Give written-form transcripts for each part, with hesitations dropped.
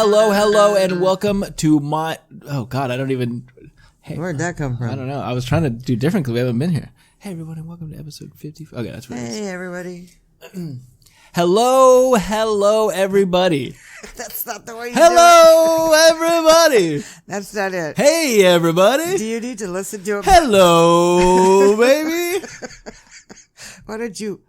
hello, and welcome to my... Oh, God, I don't even... Hey, where'd that come from? I don't know. I was trying to do different because we haven't been here. Hey, everybody, welcome to episode 50. Okay, that's what it is. Hey, everybody. Hello, everybody. That's not the way you Hello, everybody. That's not it. Hey, everybody. Do you need to listen to it? Hello, baby. Why did you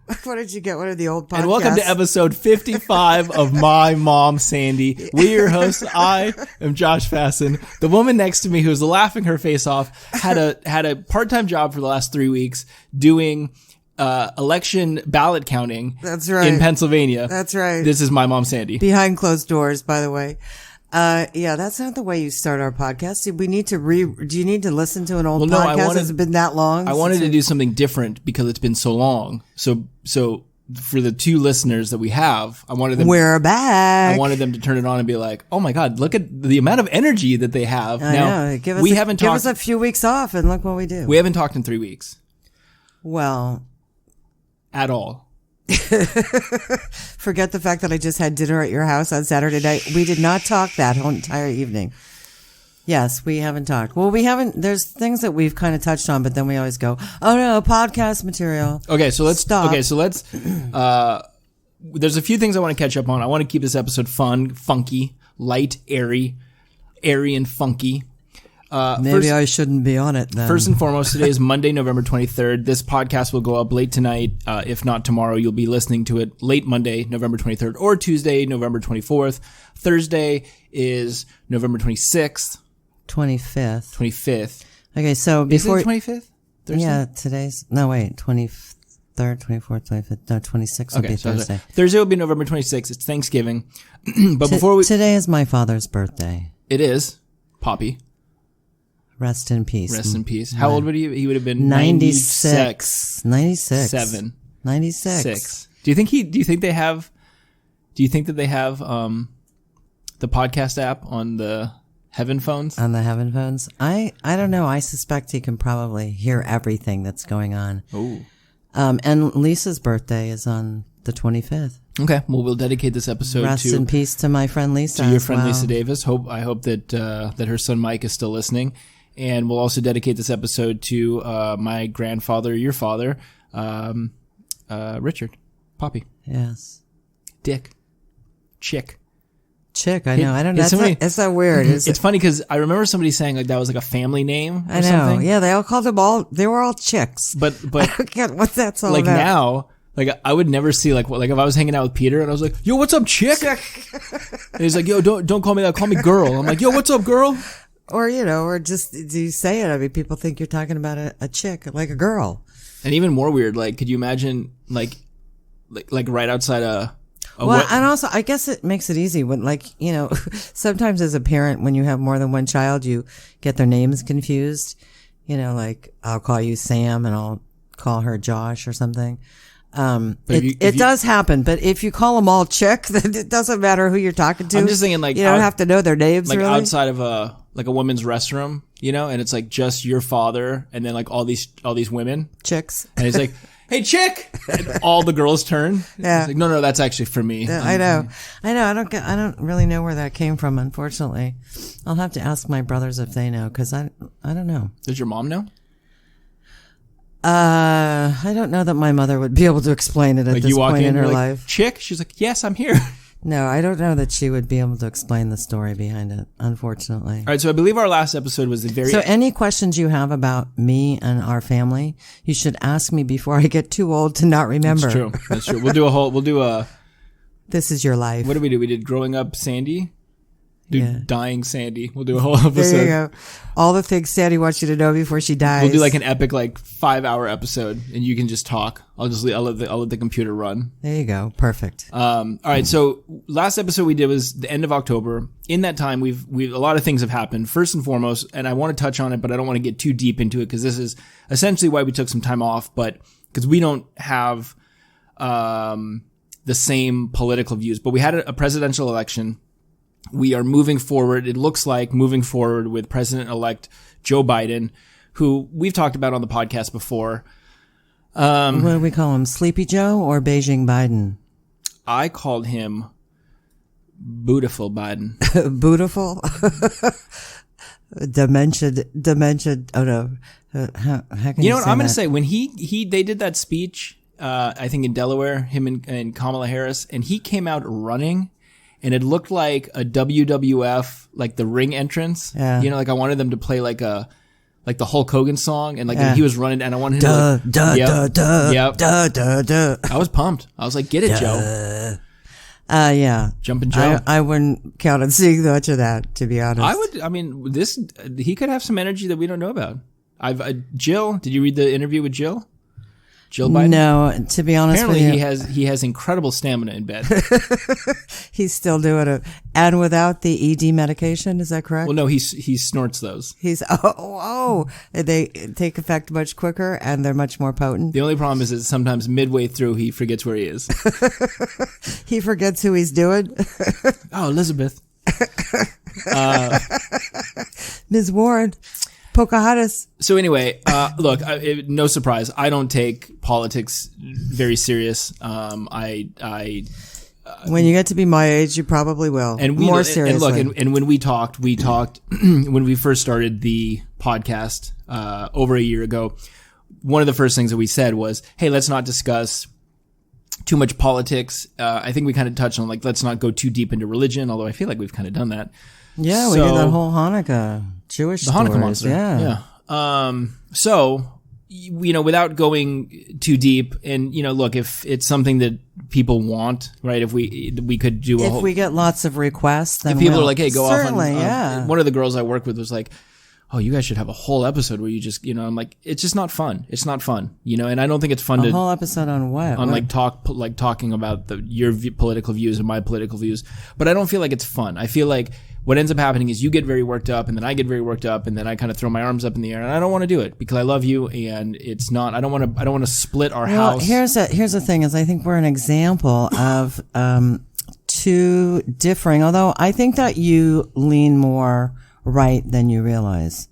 get one of the old podcasts? And welcome to episode 55 of My Mom, Sandy. We're your hosts. I am Josh Fasson. The woman next to me who's laughing her face off had a part-time job for the last 3 weeks doing election ballot counting. That's right. In Pennsylvania. That's right. This is My Mom, Sandy. Behind closed doors, by the way. Yeah, that's not the way you start our podcast. Do you need to listen to an old podcast? Has it been that long? I wanted to do something different because it's been so long. So for the two listeners that we have, we're back. I wanted them to turn it on and be like, "Oh my God, look at the amount of energy that they have." I know. Give us a few weeks off and look what we do. We haven't talked in 3 weeks. Well, at all. Forget the fact that I just had dinner at your house on Saturday night. We did not talk that whole entire evening. Yes, we haven't talked. Well, we haven't. There's things that we've kind of touched on, but then we always go, "Oh no, podcast material." Okay, so let's stop. Okay, so let's. There's a few things I want to catch up on. I want to keep this episode fun, funky, light, airy and funky. Maybe I shouldn't be on it then. First and foremost, today is Monday, November 23rd. This podcast will go up late tonight. If not tomorrow, you'll be listening to it late Monday, November 23rd, or Tuesday, November 24th. Thursday is November 26th. 25th. 25th. Okay, so before... Is it 25th? Thursday? Yeah, today's... No, wait. 23rd, 24th, 25th. No, 26th will be Thursday. Thursday will be November 26th. It's Thanksgiving. But before we... Today is my father's birthday. It is. Poppy. Rest in peace. Rest in peace. How old would he? He would have been 96. 96. 96. 6. Do you think they have the podcast app on the Heaven phones? On the Heaven phones? I don't know. I suspect he can probably hear everything that's going on. Oh. And Lisa's birthday is on the 25th. Okay. Well, we'll dedicate this episode Rest in peace to my friend Lisa. To your friend Lisa Davis. I hope that her son Mike is still listening. And we'll also dedicate this episode to my grandfather, your father, Richard, Poppy. Yes. Dick. Chick. I know. I don't know. That's so weird. It's funny because I remember somebody saying like that was like a family name or something. Yeah, they all called them all. They were all chicks. But I don't get what that's all like about. now. Like I would never see like if I was hanging out with Peter and I was like, "Yo, what's up, chick?" And he's like, "Yo, don't call me that. Call me girl." I'm like, "Yo, what's up, girl?" Or just, do you say it? I mean, people think you're talking about a chick, like a girl. And even more weird, like, could you imagine, like right outside and also, I guess it makes it easy when, sometimes as a parent, when you have more than one child, you get their names confused. Like, I'll call you Sam and I'll call her Josh or something. It does happen, but if you call them all chick, then it doesn't matter who you're talking to. I'm just thinking like, you don't have to know their names, like really. Outside of a woman's restroom, and it's like just your father and then like all these women. Chicks. And he's like, "Hey, chick!" And all the girls turn. Yeah. He's like, no, that's actually for me. Yeah, I know. I don't really know where that came from, unfortunately. I'll have to ask my brothers if they know, cause I don't know. Does your mom know? I don't know that my mother would be able to explain it at this point in her life. Chick? She's like, "Yes, I'm here." No, I don't know that she would be able to explain the story behind it, unfortunately. All right, so I believe our last episode was So any questions you have about me and our family, you should ask me before I get too old to not remember. That's true. We'll do a This is your life. What did we do? We did Growing Up Sandy. Dying Sandy. We'll do a whole episode. There you go. All the things Sandy wants you to know before she dies. We'll do like an epic 5-hour episode, and you can just talk. I'll let the computer run. There you go. Perfect. All right. So last episode we did was the end of October. In that time, we've a lot of things have happened. First and foremost, and I want to touch on it, but I don't want to get too deep into it because this is essentially why we took some time off. But because we don't have the same political views, but we had a presidential election. We are moving forward. It looks like moving forward with President-elect Joe Biden, who we've talked about on the podcast before. What do we call him? Sleepy Joe or Beijing Biden? I called him Beautiful Biden. Beautiful. Dementia. Oh no. How can You know what I'm going to that? say? When they did that speech, I think in Delaware, him and Kamala Harris, and he came out running, and it looked like a WWF, like the ring entrance. Yeah. You know, like I wanted them to play like the Hulk Hogan song, and like Yeah. he was running, and I wanted him to I was pumped. I was like, get it, Joe. Yeah. Jumping Joe. I wouldn't count on seeing much of that, to be honest. He could have some energy that we don't know about. Jill, did you read the interview with Jill? Jill Biden? No, to be honest Apparently with you. he has incredible stamina in bed. He's still doing it. And without the ED medication, is that correct? Well, no, he snorts those. They take effect much quicker and they're much more potent. The only problem is that sometimes midway through he forgets where he is. He forgets who he's doing. Oh, Elizabeth. Ms. Warren. Pocahontas. So anyway, look, no surprise. I don't take politics very serious. When you get to be my age, you probably will. And more seriously. And look, and when we talked when we first started the podcast over a year ago. One of the first things that we said was, "Hey, let's not discuss too much politics." I think we kind of touched on like, let's not go too deep into religion. Although I feel like we've kind of done that. Yeah, we did that whole Hanukkah Jewish the stories. Hanukkah monster. Yeah. So, you know, without going too deep, and you know, look, if it's something that people want, right? If we could do if we get lots of requests, then if people are like, hey, go certainly, off on. Yeah. One of the girls I work with was like, oh, you guys should have a whole episode where you just, you know, I'm like, it's just not fun. It's not fun, you know, and I don't think it's fun a whole episode on what? On talking about your political views and my political views. But I don't feel like it's fun. I feel like what ends up happening is you get very worked up, and then I get very worked up, and then I kind of throw my arms up in the air, and I don't want to do it because I love you, and it's not. I don't want to split our house. Here's the thing: is I think we're an example of two differing. Although I think that you lean more right than you realize.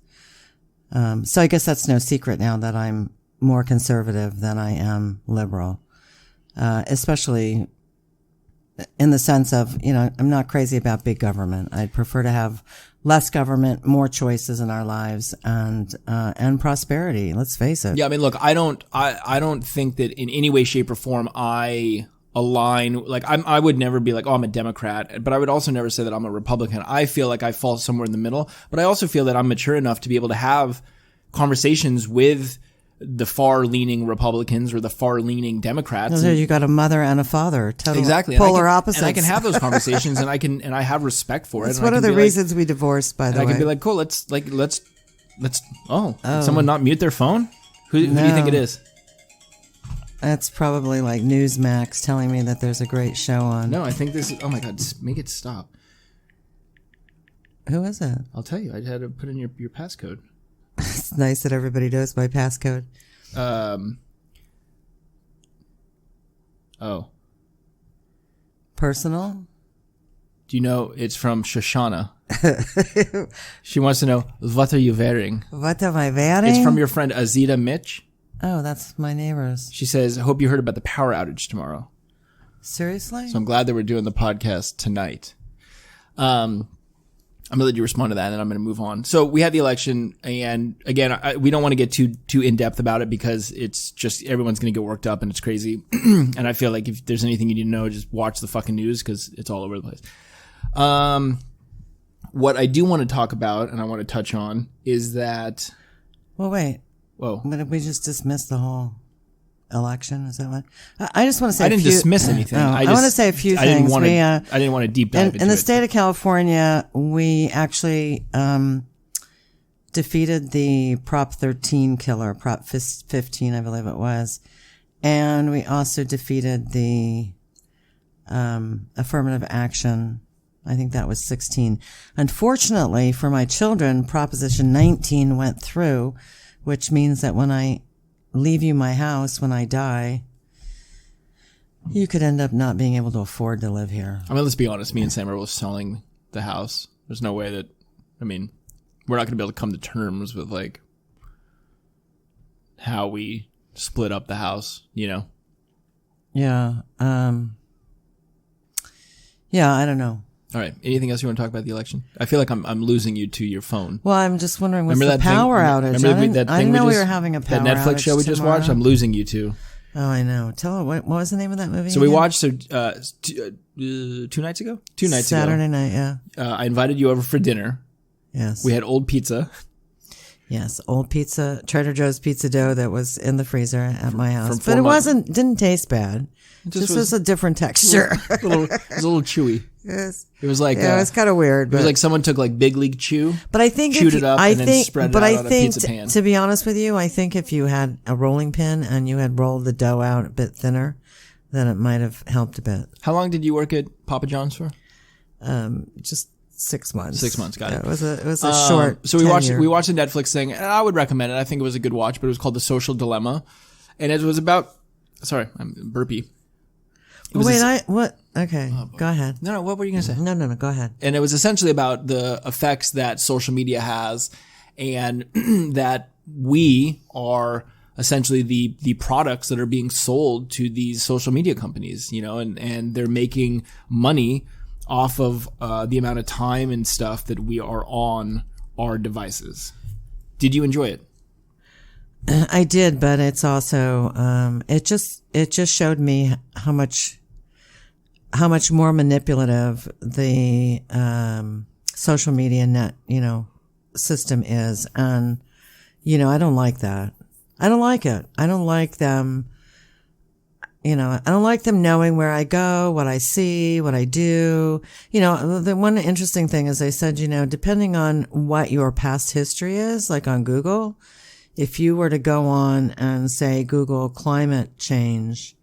So I guess that's no secret now that I'm more conservative than I am liberal, especially in the sense of, you know, I'm not crazy about big government. I'd prefer to have less government, more choices in our lives, and prosperity. Let's face it. Yeah, I mean, look, I don't think that in any way, shape, or form I align. Like, I would never be like, oh, I'm a Democrat, but I would also never say that I'm a Republican. I feel like I fall somewhere in the middle, but I also feel that I'm mature enough to be able to have conversations with the far-leaning Republicans or the far-leaning Democrats. You got a mother and a father, total exactly polar opposites. And I can have those conversations, and I have respect for it. It's one of the reasons we divorced, by the way. I can be like, cool, let's. Oh, did someone not mute their phone? Who do you think it is? That's probably like Newsmax telling me that there's a great show on. No, I think this is. Oh my God, make it stop. Who is it? I'll tell you. I had to put in your passcode. It's nice that everybody knows my passcode. Oh. Personal? Do you know it's from Shoshana? She wants to know, what are you wearing? What am I wearing? It's from your friend Azita Mitch. Oh, that's my neighbors. She says, I hope you heard about the power outage tomorrow. Seriously? So I'm glad that we're doing the podcast tonight. I'm going to let you respond to that, and then I'm going to move on. So we had the election, and again, we don't want to get too in-depth about it because it's just everyone's going to get worked up, and it's crazy. And I feel like if there's anything you need to know, just watch the fucking news because it's all over the place. What I do want to talk about, and I want to touch on, is that... Well, wait. Whoa. But we just dismissed the whole election? Is that what? I just want to say I didn't dismiss anything. I want to say a few things. I didn't want to deep dive into it. In the state of California, we actually defeated the Prop 13 killer, Prop 15, I believe it was. And we also defeated the affirmative action. I think that was 16. Unfortunately for my children, Proposition 19 went through, which means that when I leave you my house when I die, you could end up not being able to afford to live here. I mean, let's be honest. Me and Sam are both selling the house. There's no way that, I mean, we're not going to be able to come to terms with, like, how we split up the house, you know? Yeah. Yeah, I don't know. All right. Anything else you want to talk about the election? I feel like I'm losing you to your phone. Well, I'm just wondering what's Remember the that thing- power outage. remember I didn't know we were having a power that Netflix outage show we just tomorrow. watched? I'm losing you to. Oh, I know. Tell her, what was the name of that movie? So we again? watched 2 nights ago? 2 nights Saturday ago. night, yeah. I invited you over for dinner. Yes. We had old pizza. Yes, old pizza, Trader Joe's pizza dough that was in the freezer at my house. From But it 4 months. didn't taste bad. It just was a different texture. It was a little chewy. Yes. It was like Yeah, it was kind of weird. it was like someone took like Big League Chew, but I think chewed it up, and then spread it out on a pizza pan. To be honest with you, I think if you had a rolling pin and you had rolled the dough out a bit thinner, then it might have helped a bit. How long did you work at Papa John's for? Just 6 months. 6 months, got it. It was a short. So we watched tenure. the Netflix thing, and I would recommend it. I think it was a good watch, but it was called The Social Dilemma, and it was about. Sorry, I'm burpy. Okay, go ahead. No, what were you gonna say? No, go ahead. And it was essentially about the effects that social media has, and that we are essentially the products that are being sold to these social media companies, and they're making money off of the amount of time and stuff that we are on our devices. Did you enjoy it? I did, but it's also it just showed me how much more manipulative the social media net system is, and I don't like that. I don't like it. I don't like them. I don't like them knowing where I go, what I see, what I do. The one interesting thing is they said, depending on what your past history is, like on Google, if you were to go on and say Google climate change,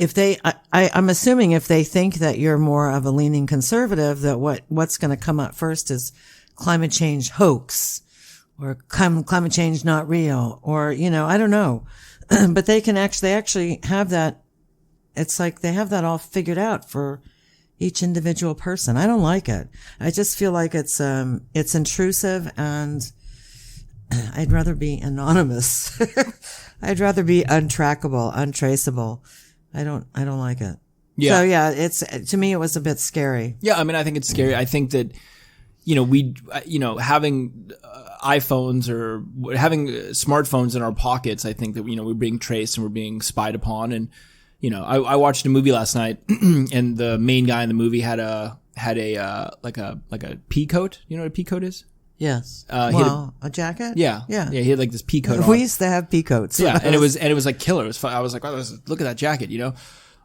I'm assuming if they think that you're more of a leaning conservative, that what's going to come up first is climate change hoax or climate change not real, or, I don't know. But they actually have that. It's like they have that all figured out for each individual person. I don't like it. I just feel like it's intrusive, and I'd rather be anonymous. I'd rather be untrackable, untraceable. I don't like it. Yeah. So yeah, to me, it was a bit scary. Yeah. I mean, I think it's scary. I think that, having iPhones or having smartphones in our pockets, I think that, we're being traced and we're being spied upon. And, I watched a movie last night and the main guy in the movie had a pea coat. You know what a pea coat is? Yes. A jacket? Yeah. Yeah. Yeah. He had like this pea coat on. We used to have pea coats. Yeah. And it was like killer. It was fun. I was like, wow, look at that jacket,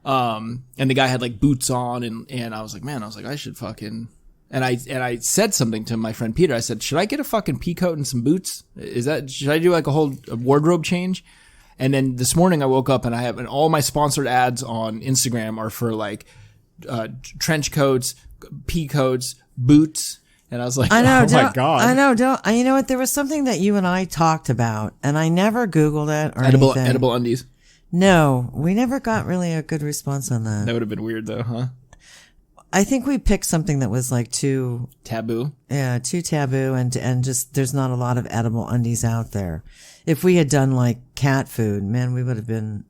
and the guy had like boots on, and I was like, man, I should fucking, and I said something to my friend Peter. I said, should I get a fucking pea coat and some boots? Should I do like a wardrobe change? And then this morning I woke up and and all my sponsored ads on Instagram are for like, trench coats, pea coats, boots. And I was like, oh my God. I know. You know what? There was something that you and I talked about, and I never Googled it or anything. Edible undies. No, we never got really a good response on that. That would have been weird though, huh? I think we picked something that was like too taboo. Yeah, too taboo, and just there's not a lot of edible undies out there. If we had done like cat food, man, we would have been.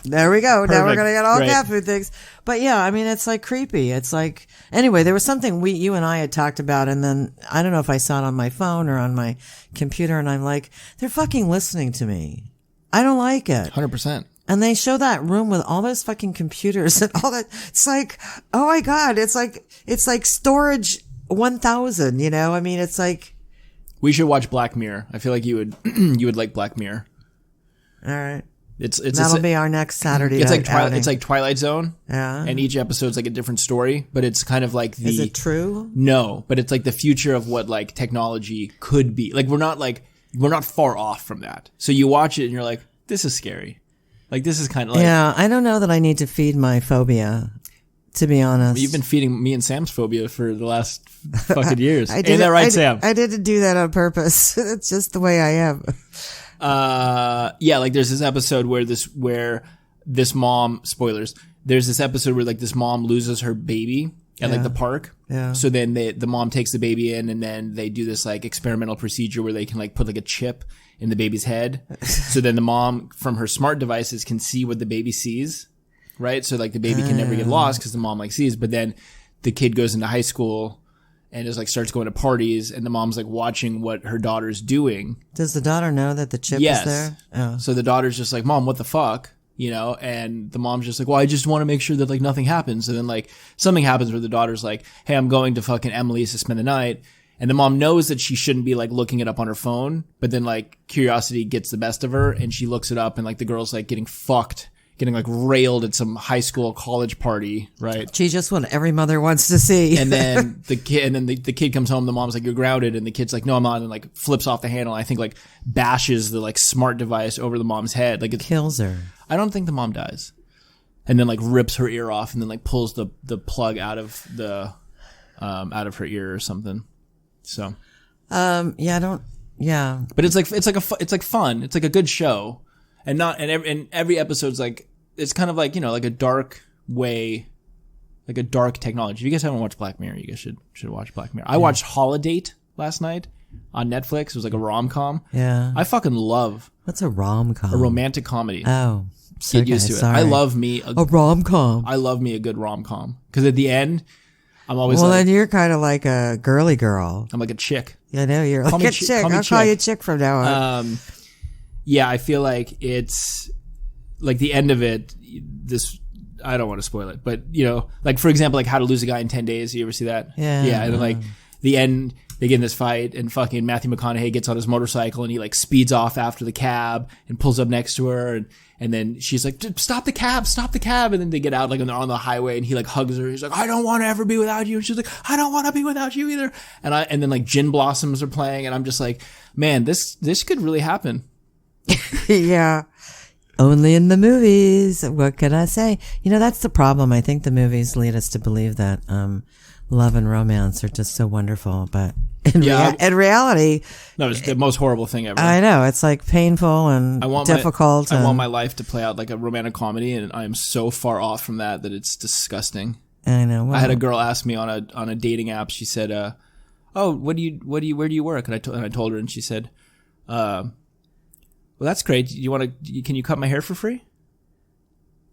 There we go. Perfect. Now we're gonna get all cat food things. But yeah, I mean, it's like creepy. It's like anyway. There was something you and I had talked about, and then I don't know if I saw it on my phone or on my computer, and I'm like, they're fucking listening to me. I don't like it. 100%. And they show that room with all those fucking computers and all that. It's like, oh my God, it's like storage 1000, I mean, it's like. We should watch Black Mirror. I feel like you would like Black Mirror. All right. That'll be our next Saturday. It's like Twilight Zone. Yeah. And each episode's like a different story, but it's kind of like Is it true? No, but it's like the future of what like technology could be. Like we're not far off from that. So you watch it and you're like, this is scary. Like this is kind of like. Yeah, I don't know that I need to feed my phobia, to be honest. You've been feeding me and Sam's phobia for the last fucking years. Ain't that right, Sam? I didn't do that on purpose. It's just the way I am. Yeah, like there's this episode where this mom, spoilers, there's this episode where like this mom loses her baby at like the park. Yeah. So then the mom takes the baby in, and then they do this like experimental procedure where they can like put like a chip in the baby's head. So then the mom from her smart devices can see what the baby sees. Right. So like the baby can never get lost because the mom like sees, but then the kid goes into high school and is like starts going to parties, and the mom's like watching what her daughter's doing. Does the daughter know that the chip Yes. is there? Oh. So the daughter's just like, Mom, what the fuck? You know, and the mom's just like, well, I just want to make sure that like nothing happens. And then like something happens where the daughter's like, hey, I'm going to fucking Emily's to spend the night. And the mom knows that she shouldn't be like looking it up on her phone, but then like curiosity gets the best of her and she looks it up, and like the girl's like getting fucked, getting like railed at some high school college party, right? She just what every mother wants to see. And then the kid comes home, the mom's like, you're grounded, and the kid's like, no, I'm not, and like flips off the handle, and I think like bashes the like smart device over the mom's head. Like it kills her. I don't think the mom dies. And then like rips her ear off and then like pulls the plug out of her ear or something. So, yeah, I don't, yeah. But it's like fun. It's like a good show, and every episode's like, it's kind of like, you know, like a dark way, like a dark technology. If you guys haven't watched Black Mirror, you guys should watch Black Mirror. I watched Holiday last night on Netflix. It was like a rom-com. Yeah. I fucking love What's a rom-com? a romantic comedy. Oh, Get used to it. sorry. I love me a rom-com. I love me a good rom-com, because at the end, I'm always Well, like, then you're kind of like a girly girl. I'm like a chick. Yeah, I know you're like a chick. I'll call you chick from now on. Yeah, I feel like it's like the end of it. I don't want to spoil it, but you know, like for example, like How to Lose a Guy in 10 Days. You ever see that? Yeah. Yeah, and then like the end, they get in this fight, and fucking Matthew McConaughey gets on his motorcycle and he like speeds off after the cab and pulls up next to her, and then she's like, stop the cab, and then they get out like on the highway, and he like hugs her. He's like, I don't want to ever be without you, and she's like, I don't want to be without you either. And then like Gin Blossoms are playing, and I'm just like, man, this could really happen. Yeah. Only in the movies. What could I say? You know, that's the problem. I think the movies lead us to believe that love and romance are just so wonderful, but in reality, no, it's the most horrible thing ever. I know, it's like painful and difficult. I want my life to play out like a romantic comedy, and I am so far off from that it's disgusting. I know. Well, I had a girl ask me on a dating app. She said, "Oh, where do you work?" And I told her, and she said, "Well, that's great. Can you cut my hair for free?"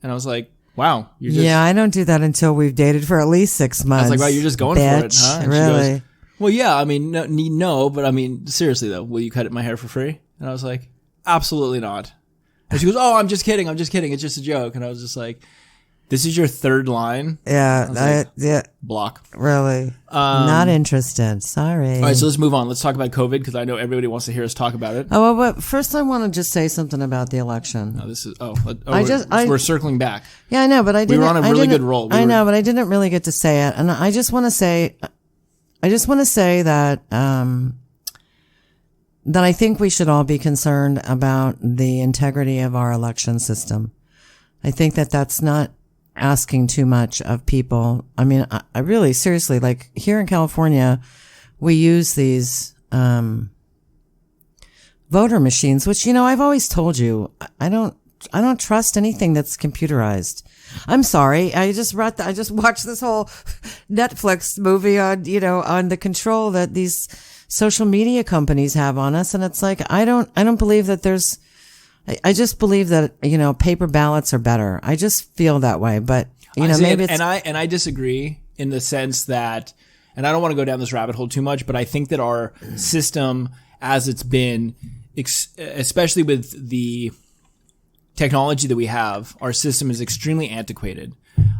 And I was like, wow. Yeah, I don't do that until we've dated for at least 6 months. I was like, wow, you're just going for it, huh? And really? She goes, well, yeah, I mean, no, but I mean, seriously though, will you cut my hair for free? And I was like, absolutely not. And she goes, oh, I'm just kidding. It's just a joke. And I was just like, this is your third line? Yeah, yeah. Block. Really? Not interested. Sorry. All right, so let's move on. Let's talk about COVID, because I know everybody wants to hear us talk about it. Oh, well, but first I want to just say something about the election. No, this is we're circling back. Yeah, I know, but I didn't. We were on a really good roll. I know, but I didn't really get to say it, and I just want to say that that I think we should all be concerned about the integrity of our election system. I think that that's not asking too much of people. I mean, I really seriously, like here in California, we use these voter machines, which, you know, I've always told you, I don't trust anything that's computerized. I'm sorry. I just watched this whole Netflix movie on, you know, on the control that these social media companies have on us. And it's like, I don't believe that I just believe that, you know, paper ballots are better. I just feel that way, but you know, maybe it's... And I disagree in the sense that, and I don't want to go down this rabbit hole too much, but I think that our system as it's been, especially with the technology that we have, our system is extremely antiquated.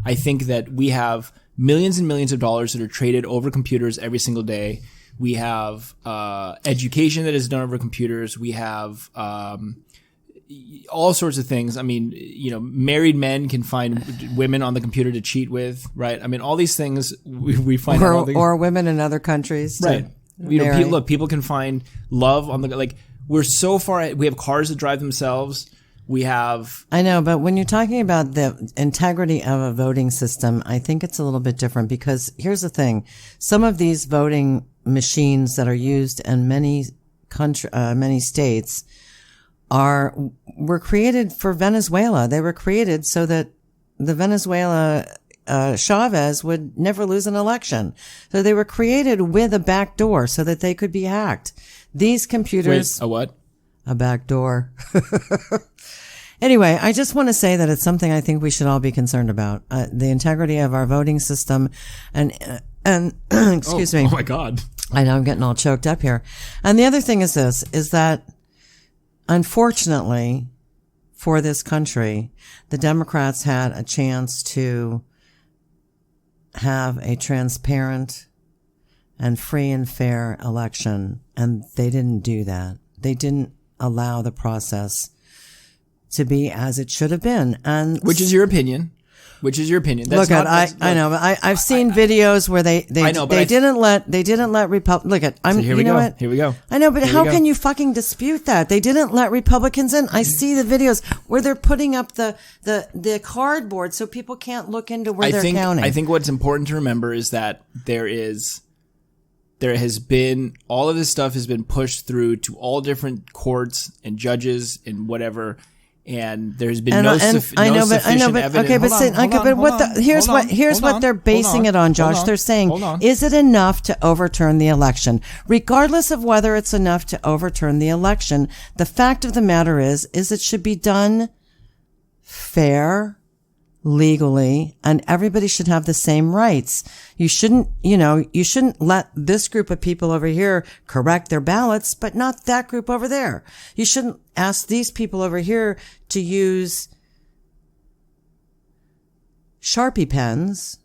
I think that we have millions and millions of dollars that are traded over computers every single day. We have education that is done over computers. We have all sorts of things. I mean, you know, married men can find women on the computer to cheat with, right? I mean, all these things we find or women in other countries, right? You know, people can find love on the, like, we're so far. We have cars that drive themselves. We have. I know, but when you're talking about the integrity of a voting system, I think it's a little bit different, because here's the thing: some of these voting machines that are used in many states were created for Venezuela. They were created so that the Venezuela Chavez would never lose an election. So they were created with a back door so that they could be hacked. These computers... Wait, a what? A back door. Anyway, I just want to say that it's something I think we should all be concerned about. The integrity of our voting system and excuse me. Oh my God. I know I'm getting all choked up here. And the other thing is this, is that unfortunately for this country, the Democrats had a chance to have a transparent and free and fair election, and they didn't do that. They didn't allow the process to be as it should have been. And which is your opinion. That's look at I know, but I've seen videos where they didn't let look at I'm so here we you know go. what? Here we go. I know, but how can you fucking dispute that? They didn't let Republicans in. I see the videos where they're putting up the cardboard so people can't look into where they're counting. I think what's important to remember is that there has been all of this stuff has been pushed through to all different courts and judges and whatever. And there's been no sufficient evidence. Okay, but here's what they're basing it on, Josh. They're saying, is it enough to overturn the election? Regardless of whether it's enough to overturn the election, the fact of the matter is it should be done fair, legally, and everybody should have the same rights. You shouldn't let this group of people over here correct their ballots, but not that group over there. You shouldn't ask these people over here to use Sharpie pens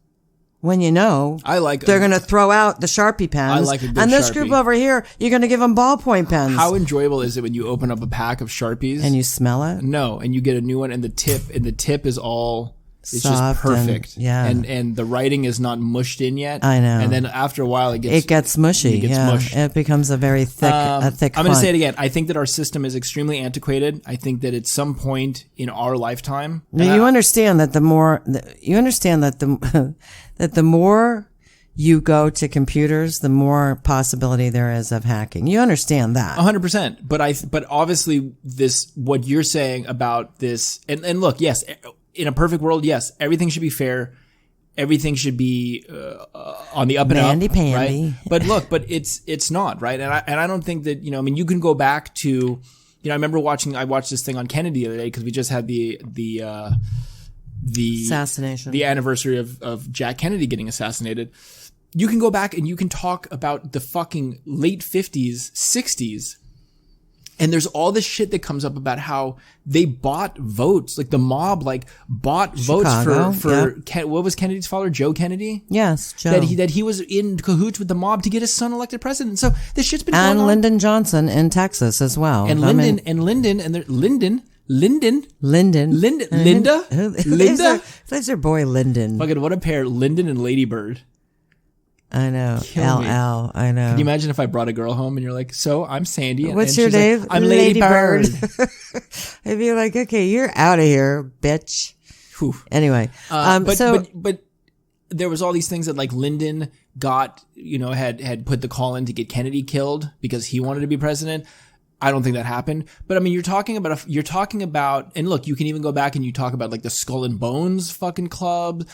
when they're going to throw out the Sharpie pens. I like a good and this Sharpie. group over here, you're going to give them ballpoint pens. How enjoyable is it when you open up a pack of Sharpies and you smell it? No, and you get a new one, and the tip is all. It's soft just perfect. And the writing is not mushed in yet. I know. And then after a while it gets mushy. Mushed. It becomes a very thick I'm going to say it again. I think that our system is extremely antiquated. I think that at some point in our lifetime, you understand that the more you go to computers, the more possibility there is of hacking. You understand that. 100%. But obviously what you're saying about this, and look, yes, in a perfect world, yes, everything should be fair. Everything should be on the up and up, right? But look, it's not, right? And I don't think that, you can go back to, I remember I watched this thing on Kennedy the other day because we just had the assassination, the anniversary of Jack Kennedy getting assassinated. You can go back and you can talk about the fucking late 50s, 60s. And there's all this shit that comes up about how they bought votes, like the mob, bought Chicago, votes for what was Kennedy's father, Joe Kennedy? Yes, Joe. That he was in cahoots with the mob to get his son elected president. So this shit's been going on. And Lyndon Johnson in Texas as well. And Linda. That's your boy Lyndon. Fucking what a pair, Lyndon and Lady Bird. I know. LL. I know. Can you imagine if I brought a girl home and you're like, so I'm Sandy. What's your name? Like, I'm Lady Bird. I'd be like, okay, you're out of here, bitch. Whew. Anyway. But there was all these things that Lyndon got, had put the call in to get Kennedy killed because he wanted to be president. I don't think that happened. But you're talking about, and look, you can even go back and you talk about the Skull and Bones fucking club,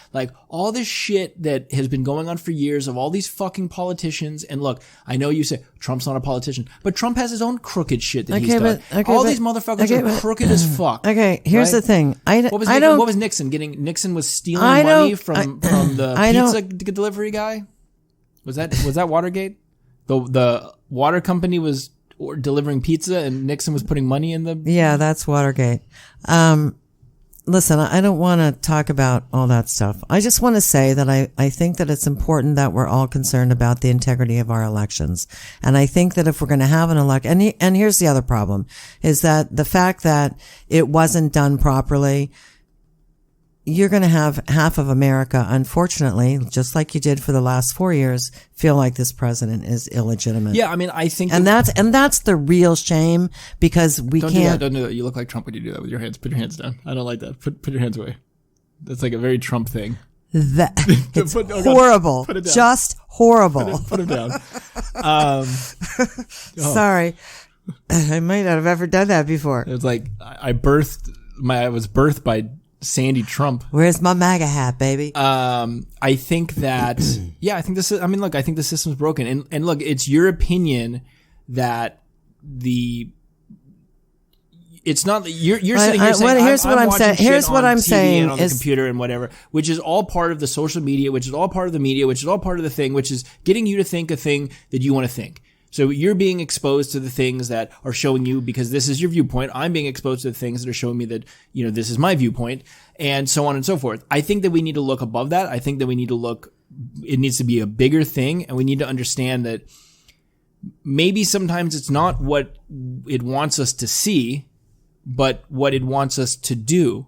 all this shit that has been going on for years of all these fucking politicians. And look, I know you say Trump's not a politician, but Trump has his own crooked shit that he's done. These motherfuckers are crooked as fuck. Okay, here's the thing. What was Nixon? Nixon was stealing money from the pizza delivery guy? Was that Watergate? The water company was delivering pizza and Nixon was putting money in the... Yeah, that's Watergate. Listen, I don't want to talk about all that stuff. I just want to say that I think that it's important that we're all concerned about the integrity of our elections. And I think that if we're going to have an election, and here's the other problem, is that the fact that it wasn't done properly, you're going to have half of America, unfortunately, just like you did for the last 4 years, feel like this president is illegitimate. Yeah, I think, and that's the real shame because we can't. Don't do that. You look like Trump when you do that with your hands. Put your hands down. I don't like that. Put your hands away. That's a very Trump thing. It's horrible. Put it down. Just horrible. Put him down. Sorry, I might not have ever done that before. It was I was birthed by Sandy Trump. Where's my MAGA hat, baby? I think that, I think the system's broken. And look, it's your opinion that it's not you're sitting here saying here's what I'm saying. Here's what I'm TV saying and on is the computer and whatever, which is all part of the social media, which is all part of the media, which is all part of the thing, which is getting you to think a thing that you want to think. So you're being exposed to the things that are showing you because this is your viewpoint. I'm being exposed to the things that are showing me that, this is my viewpoint, and so on and so forth. I think that we need to look above that. I think that we need to look, it needs to be a bigger thing, and we need to understand that maybe sometimes it's not what it wants us to see, but what it wants us to do.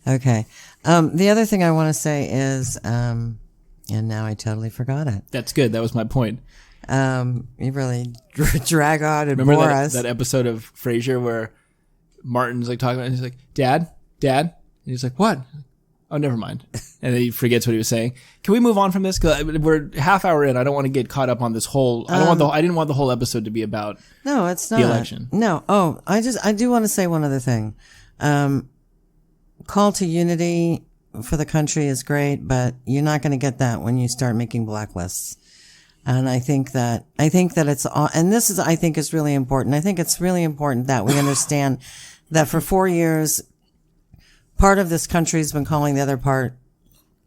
Okay. The other thing I want to say is, and now I totally forgot it. That's good. That was my point. You really drag on and Remember bore us. that episode of Frasier where Martin's like talking about it, and he's like, Dad? And he's like, what? Oh, never mind. And then he forgets what he was saying. Can we move on from this? 'Cause we're half hour in. I don't want to get caught up on this whole. I didn't want the whole episode to be about. No, it's not the election. No. Oh, I do want to say one other thing. Call to unity for the country is great, but you're not going to get that when you start making blacklists. And I think that it's all, and this is, I think is really important. I think it's really important that we understand that for 4 years, part of this country has been calling the other part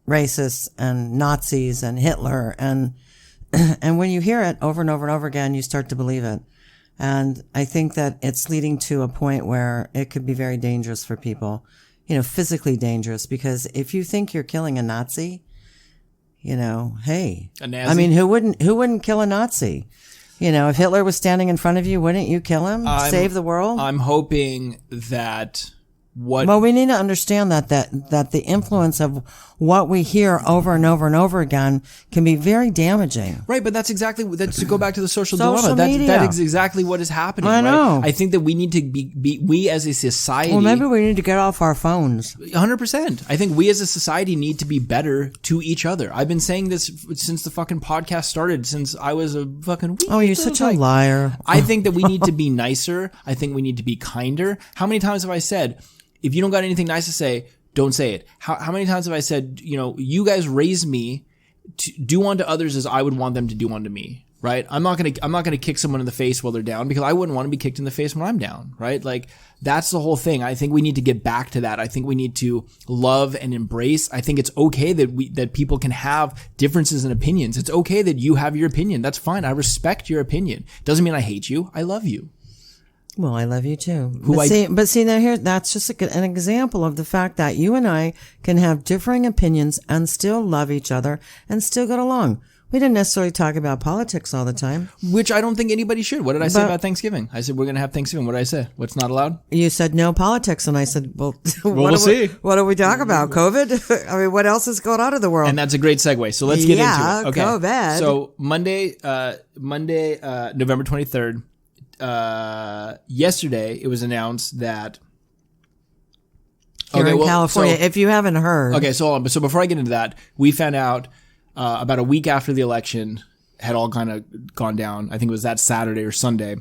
racists and Nazis and Hitler. And when you hear it over and over and over again, you start to believe it. And I think that it's leading to a point where it could be very dangerous for people, physically dangerous, because if you think you're killing a Nazi, hey, a Nazi? I mean, who wouldn't kill a Nazi? If Hitler was standing in front of you, wouldn't you kill him? Save the world? I'm hoping that Well, we need to understand that the influence of what we hear over and over and over again can be very damaging. Right, but that's to go back to the social Social dilemma. media. That is exactly what is happening. I know. Right? I think that we need to be we as a society. Well, maybe we need to get off our phones. 100%. I think we as a society need to be better to each other. I've been saying this since the fucking podcast started, since I was a fucking wee Oh, you're such a liar. I think that we need to be nicer. I think we need to be kinder. How many times have I said, if you don't got anything nice to say, don't say it? How many times have I said, you guys raised me to do unto others as I would want them to do unto me, right? I'm not gonna kick someone in the face while they're down, because I wouldn't want to be kicked in the face when I'm down, right? Like, that's the whole thing. I think we need to get back to that. I think we need to love and embrace. I think it's okay that people can have differences in opinions. It's okay that you have your opinion. That's fine. I respect your opinion. Doesn't mean I hate you. I love you. Well, I love you too. But see now here, that's just an example of the fact that you and I can have differing opinions and still love each other and still get along. We didn't necessarily talk about politics all the time. Which I don't think anybody should. What did I say about Thanksgiving? I said, we're going to have Thanksgiving. What did I say? What's not allowed? You said no politics. And I said, well, we'll see. What do we talk about? COVID? I mean, what else is going on in the world? And that's a great segue. So let's get into it. Okay. COVID. So Monday, November 23rd, yesterday it was announced that here in California, if you haven't heard. Okay, so before I get into that, we found out about a week after the election had all kind of gone down. I think it was that Saturday or Sunday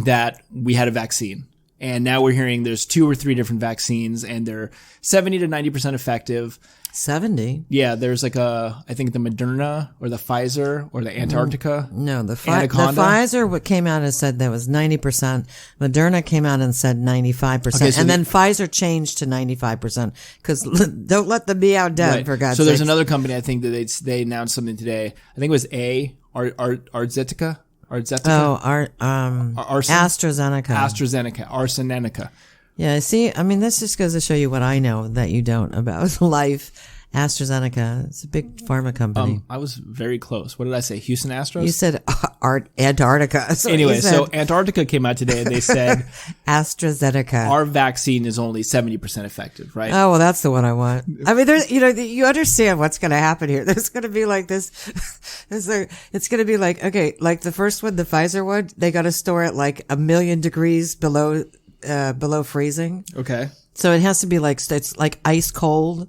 that we had a vaccine. And now we're hearing there's 2 or 3 different vaccines, and they're 70 to 90% effective. 70? Yeah, there's I think the Moderna or the Pfizer or the Antarctica. No, the Pfizer what came out and said that was 90%. Moderna came out and said 95%. Okay, so then Pfizer changed to 95% because don't let them be out dead, right, for God's sake. So there's another company, I think, that they announced something today. I think it was AstraZeneca. AstraZeneca. Yeah, see, I mean, this just goes to show you what I know that you don't about life. AstraZeneca, it's a big pharma company. I was very close. What did I say? Houston Astros? You said Antarctica. Anyway, so Antarctica came out today and they said AstraZeneca. Our vaccine is only 70% effective, right? Oh, well, that's the one I want. I mean, you understand what's going to happen here. There's going to be like this. It's going to be like, okay, like the first one, the Pfizer one, they got to store it like 1,000,000 degrees below freezing. Okay. So it has to be it's like ice cold.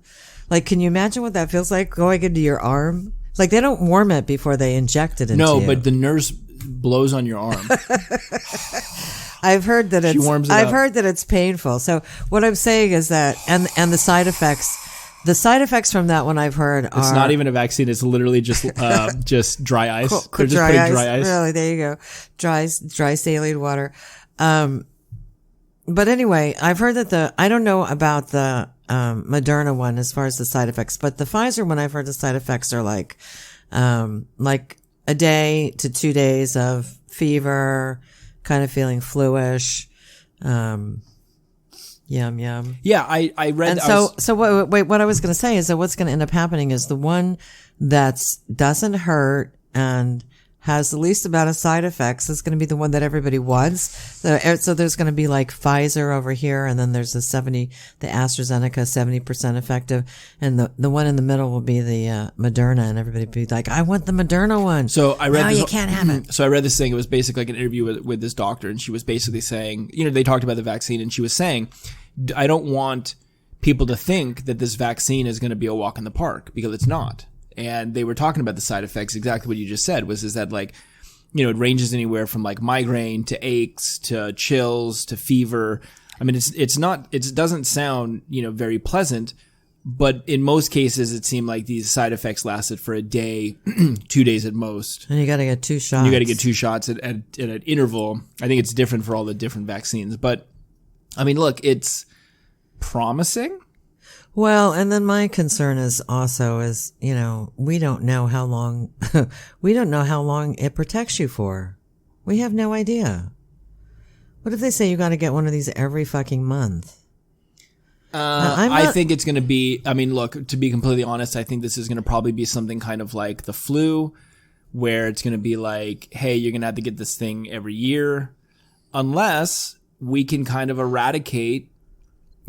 Like, can you imagine what that feels like going into your arm? Like, they don't warm it before they inject it into you. No, but the nurse blows on your arm. I've heard that heard that it's painful. So what I'm saying is that, and the side effects from that one I've heard are. It's not even a vaccine. It's literally just dry ice. They're just putting dry ice. Really, there you go. Dry saline water. But anyway, I've heard that I don't know about the Moderna one as far as the side effects, but the Pfizer one, I've heard the side effects are like a day to 2 days of fever, kind of feeling fluish, yum. Yeah, I read. And so what I was going to say is that what's going to end up happening is the one that doesn't hurt and has the least amount of side effects is going to be the one that everybody wants. So there's going to be like Pfizer over here, and then there's the AstraZeneca 70% effective, and the one in the middle will be the Moderna, and everybody be like, I want the Moderna one. So I read. No, you can't have it. So I read this thing. It was basically like an interview with this doctor, and she was basically saying, they talked about the vaccine, and she was saying, I don't want people to think that this vaccine is going to be a walk in the park, because it's not. And they were talking about the side effects, exactly what you just said, is that like, it ranges anywhere from like migraine to aches to chills to fever. I mean, it doesn't sound, very pleasant, but in most cases it seemed like these side effects lasted for a day, 2 days at most. And you got to get 2 shots. You got to get 2 shots at an interval. I think it's different for all the different vaccines, but I mean, look, it's promising. Well, and then my concern is also we don't know how long, it protects you for. We have no idea. What if they say you got to get one of these every fucking month? I think it's going to be, look, to be completely honest, I think this is going to probably be something kind of like the flu, where it's going to be like, hey, you're going to have to get this thing every year, unless we can kind of eradicate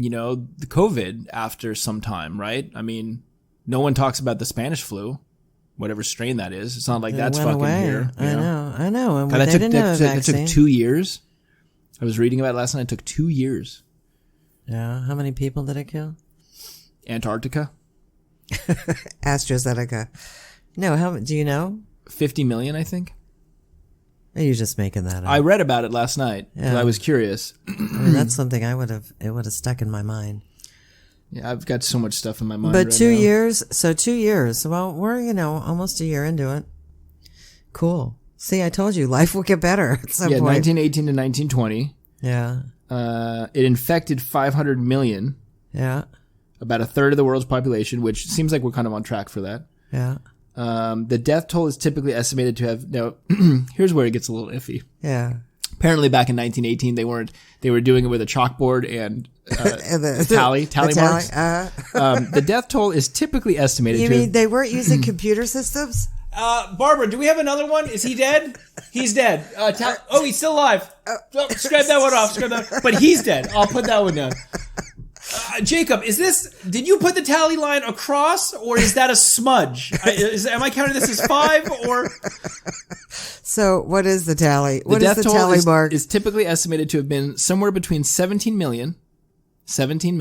the COVID after some time, right? I mean, no one talks about the Spanish flu, whatever strain that is. It's not like that's fucking away. here. I know. And God, they didn't have a vaccine. That took 2 years. I was reading about it last night. It took 2 years. Yeah. How many people did it kill? Antarctica. AstraZeneca. No, how do you know? 50 million, I think. Are you just making that up? I read about it last night because I was curious. That's something it would have stuck in my mind. Yeah, I've got so much stuff in my mind. But right 2 now. years. So 2 years. Well, we're, almost a year into it. Cool. See, I told you, life will get better at some point. 1918 to 1920. Yeah. It infected 500 million. Yeah. About a third of the world's population, which seems like we're kind of on track for that. Yeah. The death toll is typically estimated to have, now, here's where it gets a little iffy. Yeah. Apparently back in 1918, they were doing it with a chalkboard and, tally marks. The death toll is typically estimated You mean they weren't using computer systems? Barbara, do we have another one? Is he dead? He's dead. He's still alive. Scrap that one off. But he's dead. I'll put that one down. Jacob, did you put the tally line across, or is that a smudge? Am I counting this as 5 or? So what is the tally? What the is the tally mark? Is typically estimated to have been somewhere between 17 million, 17,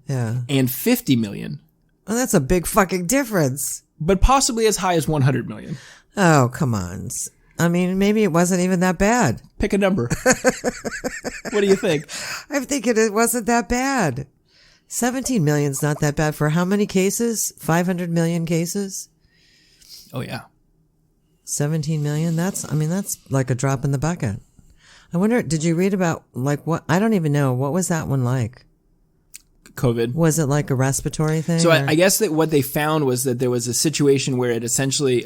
yeah, and 50 million. Well, that's a big fucking difference. But possibly as high as 100 million. Oh, come on. I mean, maybe it wasn't even that bad. Pick a number. What do you think? I'm thinking it wasn't that bad. 17 million's not that bad for how many cases? 500 million cases? Oh, yeah. 17 million? That's like a drop in the bucket. I wonder, did you read about what? I don't even know. What was that one like? COVID. Was it like a respiratory thing? So I guess that what they found was that there was a situation where it essentially,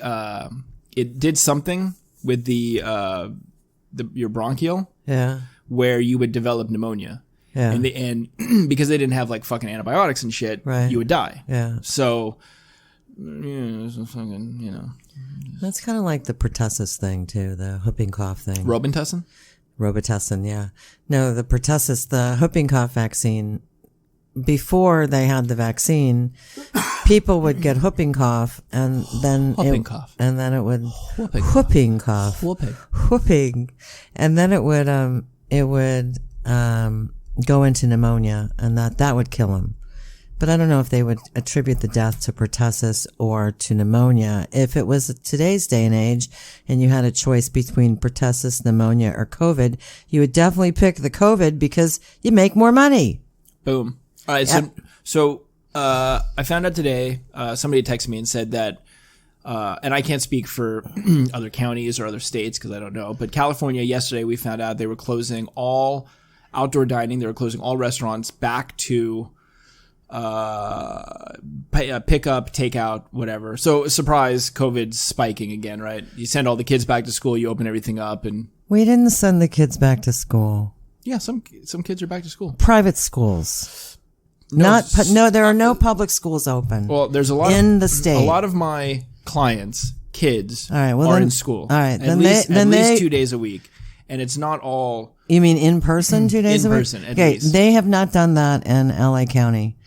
it did something with your bronchial. Yeah. Where you would develop pneumonia. Yeah. And because they didn't have like fucking antibiotics and shit, right, you would die. Yeah. So, fucking, That's kind of like the pertussis thing too, the whooping cough thing. Robitussin? Robitussin, yeah. No, the pertussis, the whooping cough vaccine, before they had the vaccine, people would get whooping cough and then whooping cough. And then it would go into pneumonia, and that would kill them. But I don't know if they would attribute the death to pertussis or to pneumonia. If it was today's day and age and you had a choice between pertussis, pneumonia, or COVID, you would definitely pick the COVID because you make more money. Boom. All right. Yeah. So I found out today, somebody texted me and said that, and I can't speak for other counties or other states because I don't know, but California yesterday we found out they were closing all outdoor dining. They were closing all restaurants back to pick up, takeout, whatever. So surprise, COVID's spiking again, right? You send all the kids back to school, you open everything up, and we didn't send the kids back to school. Yeah, some kids are back to school. Private schools. No, there are no public schools open. Well, there's a lot in the state. A lot of my clients, kids, all right, well, are then, in school. All right, at least 2 days a week, and it's not all. You mean in person 2 days a week? In person, at okay, least. They have not done that in LA County.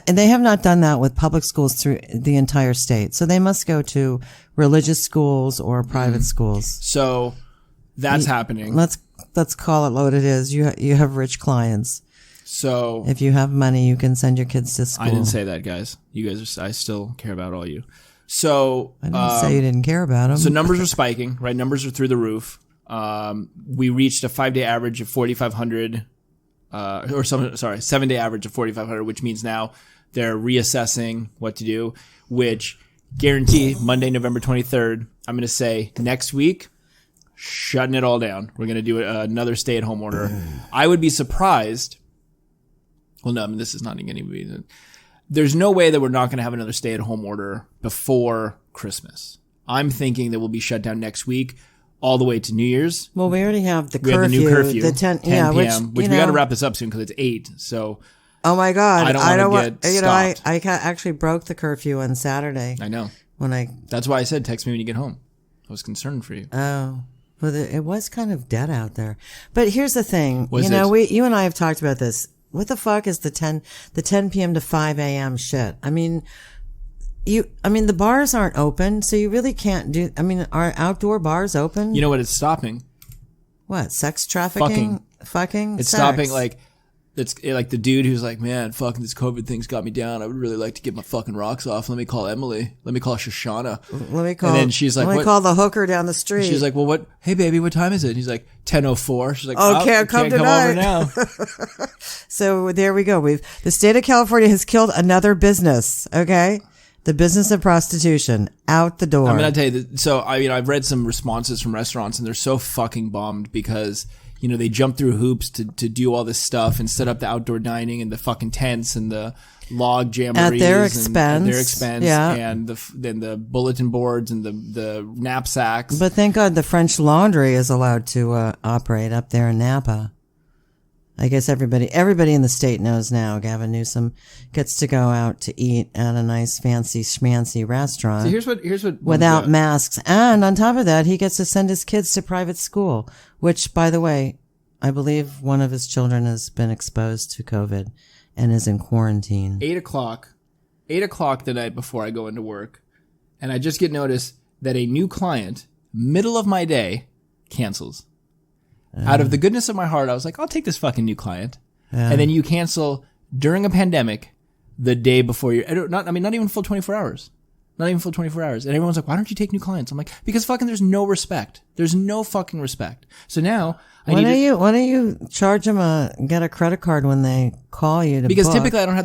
They have not done that with public schools through the entire state. So they must go to religious schools or private schools. So that's happening. Let's call it what it is. You have rich clients. So if you have money, you can send your kids to school. I didn't say that, guys. You guys I still care about all you. So I didn't say you didn't care about them. So numbers are spiking, right? Numbers are through the roof. We reached a 5-day average of 4,500. 7-day average of 4,500, which means now they're reassessing what to do, which guarantee Monday, November 23rd, I'm going to say next week, shutting it all down. We're going to do another stay-at-home order. I would be surprised. Well, no, I mean, this is not going to be. There's no way that we're not going to have another stay-at-home order before Christmas. I'm thinking that we'll be shut down next week. All the way to New Year's. Well, we already have the curfew. We have the new curfew, the 10 p.m., which we got to know, wrap this up soon because it's 8. So, oh my God, I don't want to get stopped. I actually broke the curfew on Saturday. I know. That's why I said text me when you get home. I was concerned for you. Oh, well, it was kind of dead out there. But here's the thing, you and I have talked about this. What the fuck is the 10 p.m. to 5 a.m. shit? I mean, the bars aren't open, so you really can't do. I mean, are outdoor bars open? You know what? It's stopping. What? Sex trafficking? Fucking. It's sex. stopping. It's like the dude who's like, man, fucking this COVID thing's got me down. I would really like to get my fucking rocks off. Let me call Emily. Let me call Shoshana. And then she's like, let me call the hooker down the street. She's like, well, what? Hey, baby, what time is it? And he's like, 10:04. She's like, can't come over now. So there we go. The state of California has killed another business. Okay. The business of prostitution out the door. I mean, I tell you, I've read some responses from restaurants, and they're so fucking bummed because they jump through hoops to do all this stuff and set up the outdoor dining and the fucking tents and the log jamborees at their expense, yeah, and the bulletin boards and the knapsacks. But thank God the French Laundry is allowed to operate up there in Napa. I guess everybody in the state knows now Gavin Newsom gets to go out to eat at a nice fancy schmancy restaurant. So here's what without masks. And on top of that, he gets to send his kids to private school, which, by the way, I believe one of his children has been exposed to COVID and is in quarantine. 8 o'clock the night before I go into work. And I just get notice that a new client, middle of my day, cancels. Out of the goodness of my heart, I was like, I'll take this fucking new client. And then you cancel during a pandemic the day before not even full 24 hours. Not even full 24 hours. And everyone's like, why don't you take new clients? I'm like, because fucking there's no respect. There's no fucking respect. So now why don't you charge them get a credit card when they call you to because book? Typically I don't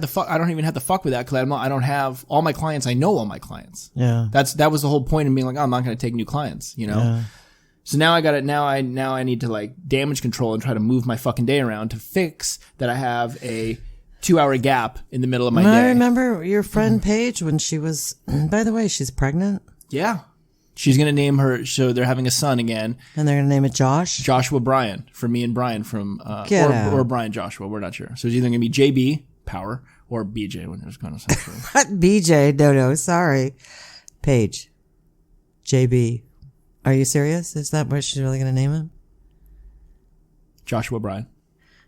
even have to fuck with that because I don't have all my clients. I know all my clients. Yeah. That was the whole point of being like, oh, I'm not going to take new clients, Yeah. So now I got it. Now I need to damage control and try to move my fucking day around to fix that I have a 2-hour gap in the middle of my day. I remember your friend Paige when she was, by the way, she's pregnant. Yeah. She's going to name her, so they're having a son again. And they're going to name it Josh? Joshua Bryan, for me and Brian from, or Brian Joshua, we're not sure. So it's either going to be JB, Power, or BJ when there's going to sound true. What BJ? No, sorry. Paige. JB. Are you serious? Is that what she's really going to name him? Joshua Bryan.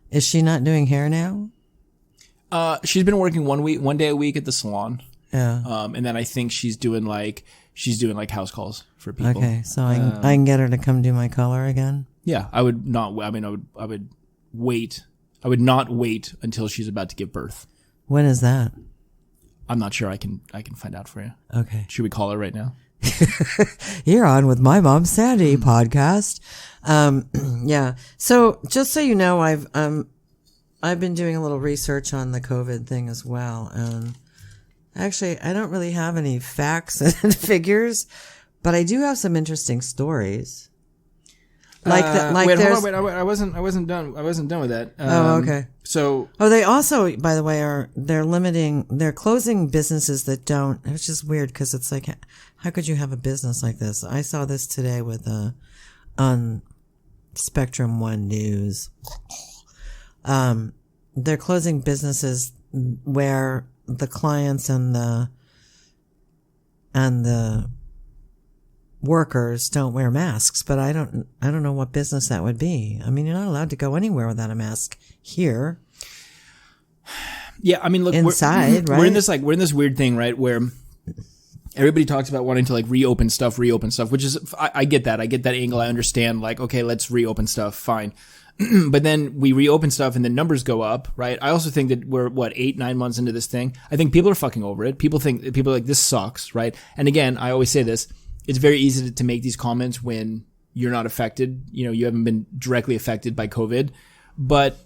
Is she not doing hair now? She's been working one day a week at the salon. Yeah. And then I think she's doing house calls for people. Okay, so I can get her to come do my color again. Yeah, I would not. I mean, I would wait. I would not wait until she's about to give birth. When is that? I'm not sure. I can find out for you. Okay. Should we call her right now? You're on with My Mom Sandy podcast. Yeah. So just so you know, I've been doing a little research on the COVID thing as well. And actually, I don't really have any facts and figures, but I do have some interesting stories. Wait, hold on, wait. I wasn't done with that. Okay. So. Oh, they also, by the way, they're closing businesses that don't. It's just weird because it's like, how could you have a business like this? I saw this today on Spectrum One News. They're closing businesses where the clients and the workers don't wear masks, but I don't know what business that would be. I mean, you're not allowed to go anywhere without a mask here. Yeah, I mean, look, inside, right? We're in this weird thing, right, where everybody talks about wanting to like reopen stuff, which is I get that angle. I understand, like, okay, let's reopen stuff, fine. But then we reopen stuff and the numbers go up, right? I also think that we're 8-9 months into this thing. I think people are fucking over it. People are like, this sucks, right? And again, I always say this. It's very easy to make these comments when you're not affected. You know, you haven't been directly affected by COVID, but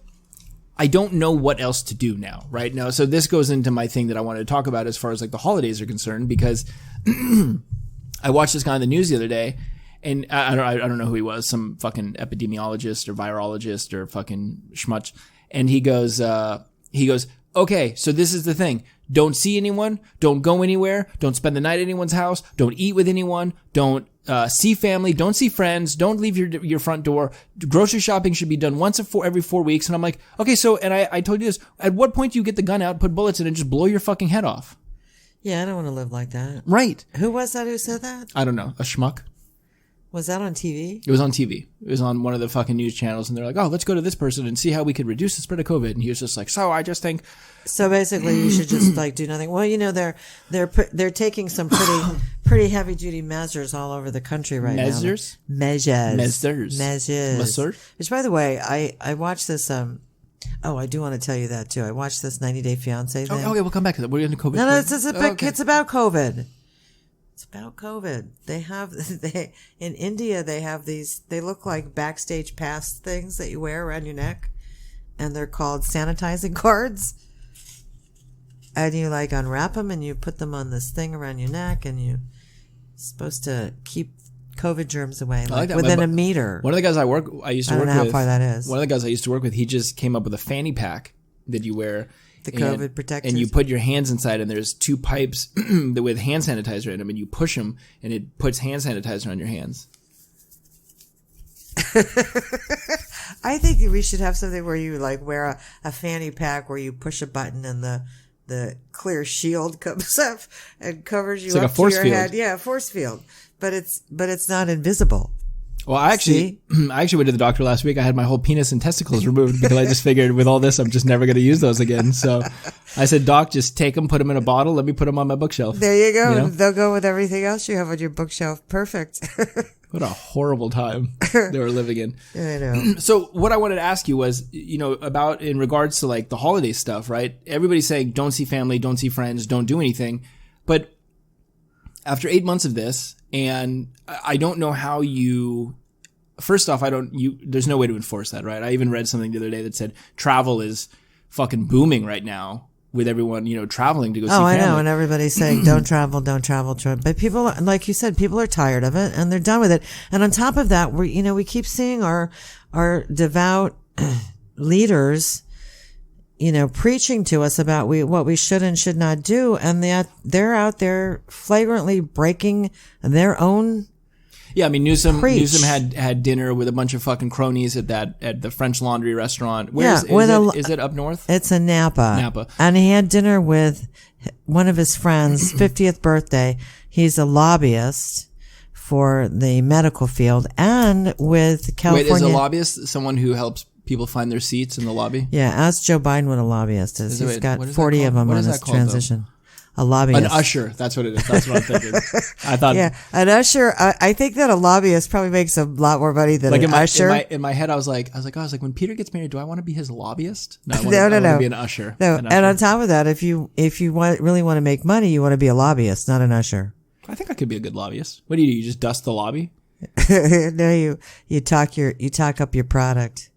I don't know what else to do now, right? Now, so this goes into my thing that I wanted to talk about as far as like the holidays are concerned, because I watched this guy on the news the other day, and I don't know who he was, some fucking epidemiologist or virologist or fucking schmutz. And he goes, okay, so this is the thing. Don't see anyone. Don't go anywhere. Don't spend the night at anyone's house. Don't eat with anyone. Don't see family. Don't see friends. Don't leave your front door. Grocery shopping should be done once every 4 weeks. And I'm like, okay, so, and I told you this, at what point do you get the gun out, put bullets in, and just blow your fucking head off? Yeah, I don't want to live like that. Right. Who was that who said that? I don't know. A schmuck. Was that on TV? It was on TV. It was on one of the fucking news channels, and they're like, oh, let's go to this person and see how we could reduce the spread of COVID. And he was just like, so I just think. So basically, you should just like do nothing. Well, you know, they're taking some pretty heavy duty measures all over the country right now. Measures. Which, by the way, I watched this. Oh, I do want to tell you that too. I watched this 90 Day Fiance thing. Okay, we'll come back to that. We're into COVID. No, it's about COVID. It's about COVID. In India, they have these, they look like backstage pass things that you wear around your neck, and they're called sanitizing cards. And you like unwrap them and you put them on this thing around your neck, and you're supposed to keep COVID germs away within a meter. One of the guys I used to work with. I don't know how far that is. One of the guys I used to work with, he just came up with a fanny pack that you wear. The COVID protectors. And you put your hands inside, and there's 2 pipes with hand sanitizer in them, and you push them, and it puts hand sanitizer on your hands. I think we should have something where you like wear a fanny pack where you push a button and the clear shield comes up and covers you up like to your field. Head. Yeah, force field. But it's not invisible. Well, I actually went to the doctor last week. I had my whole penis and testicles removed because I just figured with all this, I'm just never going to use those again. So I said, Doc, just take them, put them in a bottle. Let me put them on my bookshelf. There you go. You know? They'll go with everything else you have on your bookshelf. Perfect. What a horrible time they were living in. I know. So what I wanted to ask you was, about in regards to like the holiday stuff, right? Everybody's saying don't see family, don't see friends, don't do anything. But after 8 months of this, and I don't know how you, first off, there's no way to enforce that, right? I even read something the other day that said travel is fucking booming right now with everyone, traveling to go see family. Oh, I know. And everybody's saying, don't travel. But people, like you said, people are tired of it and they're done with it. And on top of that, we keep seeing our devout leaders, preaching to us about what we should and should not do. And they're out there flagrantly breaking their own. Yeah, I mean, Newsom had dinner with a bunch of fucking cronies at the French Laundry restaurant. Is it up north? It's in Napa. And he had dinner with one of his friends' 50th birthday. He's a lobbyist for the medical field, and with California. Wait, is a lobbyist someone who helps people find their seats in the lobby? Yeah, ask Joe Biden what a lobbyist is. He's got 40 of them on his transition. A lobbyist. An usher. That's what it is. That's what I'm thinking. I thought. Yeah, an usher. I think that a lobbyist probably makes a lot more money than an usher. In my head, I was like, when Peter gets married, do I want to be his lobbyist? No, I want to be an usher. No, and on top of that, if you really want to make money, you want to be a lobbyist, not an usher. I think I could be a good lobbyist. What do? You just dust the lobby? No, you talk up your product.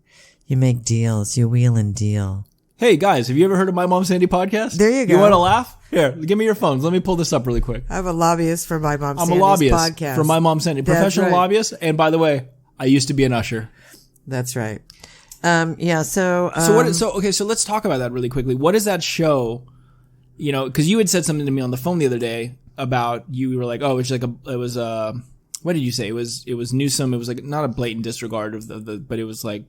You make deals. You wheel and deal. Hey guys, have you ever heard of My Mom Sandy podcast? There you go. You want to laugh? Here, give me your phones. Let me pull this up really quick. I'm a lobbyist for My Mom Sandy's podcast. I'm a lobbyist for My Mom Sandy. Professional lobbyist. And by the way, I used to be an usher. That's right. Yeah. So so let's talk about that really quickly. What is that show? You know, because you had said something to me on the phone the other day about you were like, oh, it's like what did you say? It was Newsom. It was like not a blatant disregard of the but it was like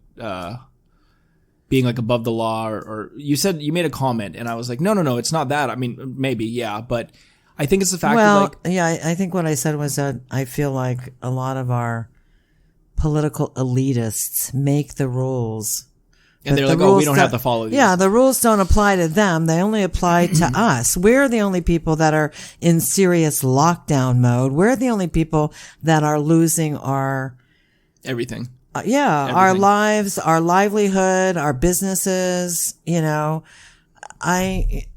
being like above the law, or you said you made a comment, and I was like, no, it's not that. I mean, maybe, yeah, but I think it's the fact that like, yeah, I think what I said was that I feel like a lot of our political elitists make the rules. And they're like, oh, we don't have to follow these. Yeah, the rules don't apply to them. They only apply to us. We're the only people that are in serious lockdown mode. We're the only people that are losing our... everything. Everything. Our lives, our livelihood, our businesses, you know.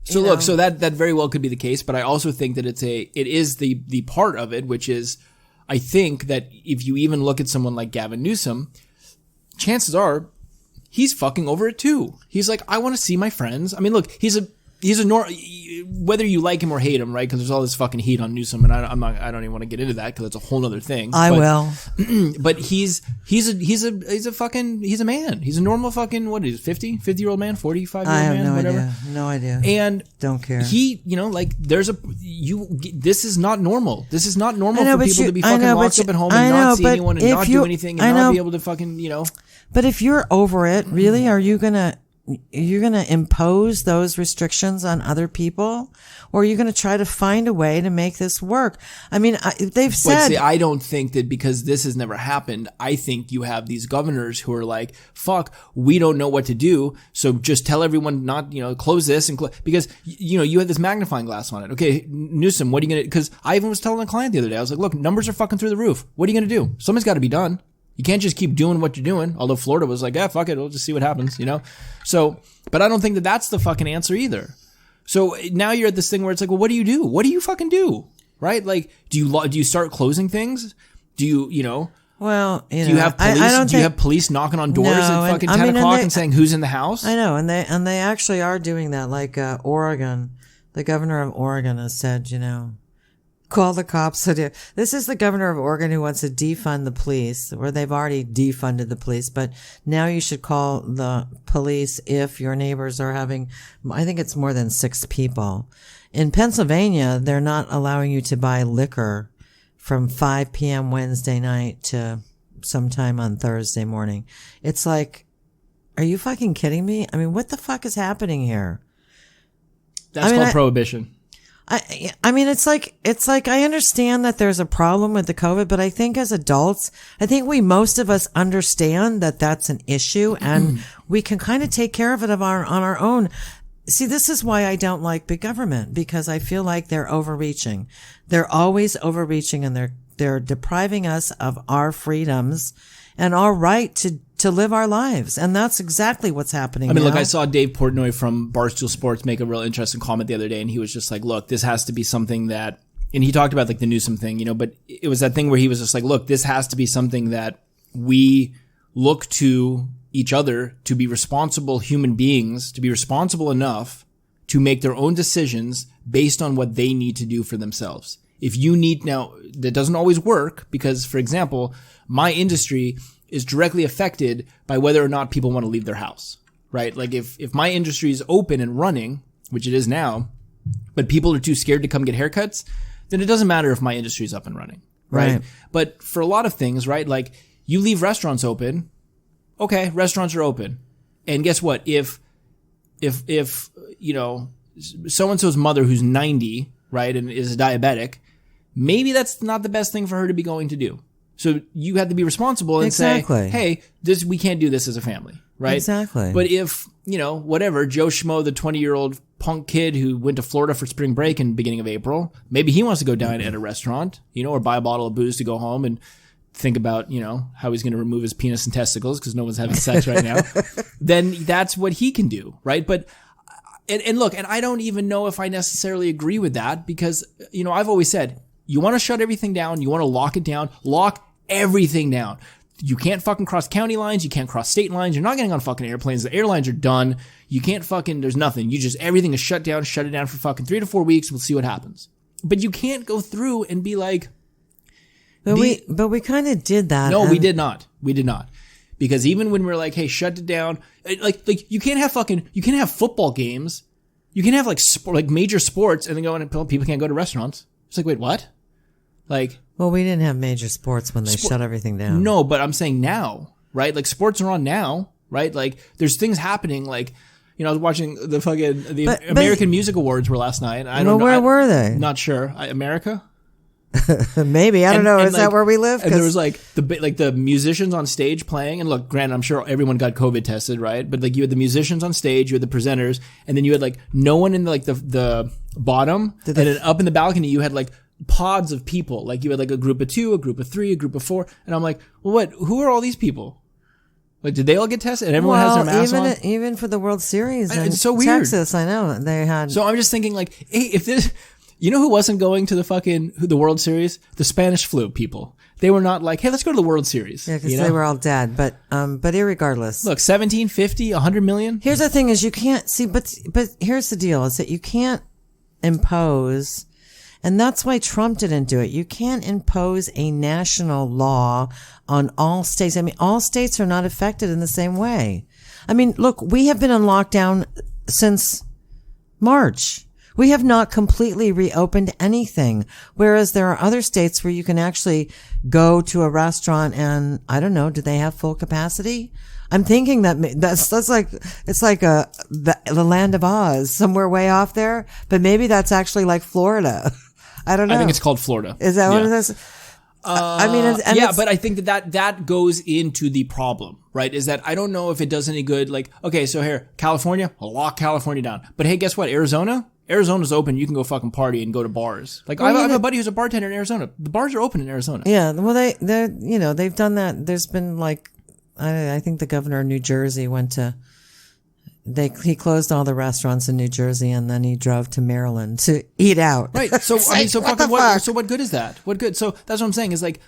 So that very well could be the case, but I also think that it is the part of it, which is, I think that if you even look at someone like Gavin Newsom, chances are he's fucking over it too. He's like, I want to see my friends. I mean, look, he's a whether you like him or hate him, right? Because there's all this fucking heat on Newsom, and I don't even want to get into that because it's a whole other thing. I will. But he's a man. He's a normal fucking, what is 50-year-old man, 45-year-old man, whatever. No idea. And don't care. He, you know, like this is not normal. This is not normal for people to be fucking locked up at home and not see anyone and not do anything and not be able to fucking, you know. But if you're over it, really, are you gonna impose those restrictions on other people, or are you going to try to find a way to make this work? I mean, they've said. But see, I don't think that because this has never happened. I think you have these governors who are like, "Fuck, we don't know what to do, so just tell everyone not, you know, close this and because you know you had this magnifying glass on it." Okay, Newsom, what are you gonna? Because I even was telling a client the other day, I was like, "Look, numbers are fucking through the roof. What are you gonna do? Something's got to be done." You can't just keep doing what you're doing. Although Florida was like, yeah, fuck it. We'll just see what happens, you know? So, but I don't think that that's the fucking answer either. So now you're at this thing where it's like, well, what do you do? What do you fucking do? Right? Like, do you start closing things? Do you know? Well, do you have police? You have police knocking on doors at fucking 10 o'clock and saying who's in the house? I know. And they actually are doing that. Like, Oregon, the governor of Oregon has said, you know, call the cops. This is the governor of Oregon who wants to defund the police, or they've already defunded the police, but now you should call the police if your neighbors are having, I think it's more than 6 people. In Pennsylvania, they're not allowing you to buy liquor from 5 p.m. Wednesday night to sometime on Thursday morning. It's like, are you fucking kidding me? I mean, what the fuck is happening here? That's called prohibition. I mean, it's like, I understand that there's a problem with the COVID, but I think as adults, most of us understand that that's an issue and we can kind of take care of it on our own. See, this is why I don't like big government, because I feel like they're overreaching. They're always overreaching, and they're depriving us of our freedoms and our right to live our lives. And that's exactly what's happening. I mean, now. look, I saw Dave Portnoy from Barstool Sports make a real interesting comment the other day, and he was just like, look, this has to be something that, and he talked about like the Newsom thing, you know, but it was that thing where he was just like, look, this has to be something that we look to each other to be responsible human beings, to be responsible enough to make their own decisions based on what they need to do for themselves. If you need, now, that doesn't always work because, for example, my industry is directly affected by whether or not people want to leave their house, right? Like if my industry is open and running, which it is now, but people are too scared to come get haircuts, then it doesn't matter if my industry is up and running, right? But for a lot of things, right? Like you leave restaurants open, okay, restaurants are open. And guess what? If you know, so-and-so's mother who's 90, right, and is diabetic, maybe that's not the best thing for her to be going to do. So you have to be responsible and say, hey, we can't do this as a family, right? Exactly. But if, you know, whatever, Joe Schmo, the 20-year-old punk kid who went to Florida for spring break in the beginning of April, maybe he wants to go dine at a restaurant, you know, or buy a bottle of booze to go home and think about, you know, how he's going to remove his penis and testicles because no one's having sex right now, then that's what he can do, right? But and look, and I don't even know if I necessarily agree with that because, you know, I've always said, you want to shut everything down, you want to lock it down, lock everything down. You can't fucking cross county lines, you can't cross state lines, you're not getting on fucking airplanes, the airlines are done, you can't fucking, there's nothing, everything is shut it down for fucking 3 to 4 weeks, we'll see what happens. But you can't go through and be like, But we kind of did that. No, we did not. We did not. Because even when we're like, hey, shut it down, like you can't have football games. You can have like major sports and then people can't go to restaurants. It's like, wait, what? Like, well, we didn't have major sports when they shut everything down. No, but I'm saying now, right? Like sports are on now, right? Like there's things happening. Like, I was watching the American Music Awards were last night. I don't know. Where were they? Not sure. America? Maybe. I don't know. Is that where we live? And there was the musicians on stage playing. And look, granted, I'm sure everyone got COVID tested, right? But like you had the musicians on stage, you had the presenters, and then you had like no one in the bottom, and then up in the balcony you had like pods of people. Like you had like a group of 2, a group of 3, a group of 4, and I'm like, well, who are all these people? Like, did they all get tested? And everyone has their masks on? Even for the World Series in it's so weird. Texas, I know they had. So I'm just thinking like, hey, if this. You know who wasn't going to the World Series? The Spanish flu people. They were not like, hey, let's go to the World Series. Yeah, because they were all dead. But irregardless. Look, 1750, 100 million. Here's the thing is you can't see, but here's the deal is that you can't impose, and that's why Trump didn't do it. You can't impose a national law on all states. I mean, all states are not affected in the same way. I mean, look, we have been on lockdown since March. We have not completely reopened anything, whereas there are other states where you can actually go to a restaurant and, I don't know, do they have full capacity? I'm thinking that's like, it's like the land of Oz, somewhere way off there, but maybe that's actually like Florida. I don't know. I think it's called Florida. Is that what it is? But I think that goes into the problem, right? Is that I don't know if it does any good. Like, okay, so here, California, I'll lock California down. But hey, guess what? Arizona's open. You can go fucking party and go to bars. Like, I have a buddy who's a bartender in Arizona. The bars are open in Arizona. Yeah, well, they've done that. There's been like, I think the governor of New Jersey he closed all the restaurants in New Jersey and then he drove to Maryland to eat out. Right. So, I mean, so what good is that? What good? So that's what I'm saying is like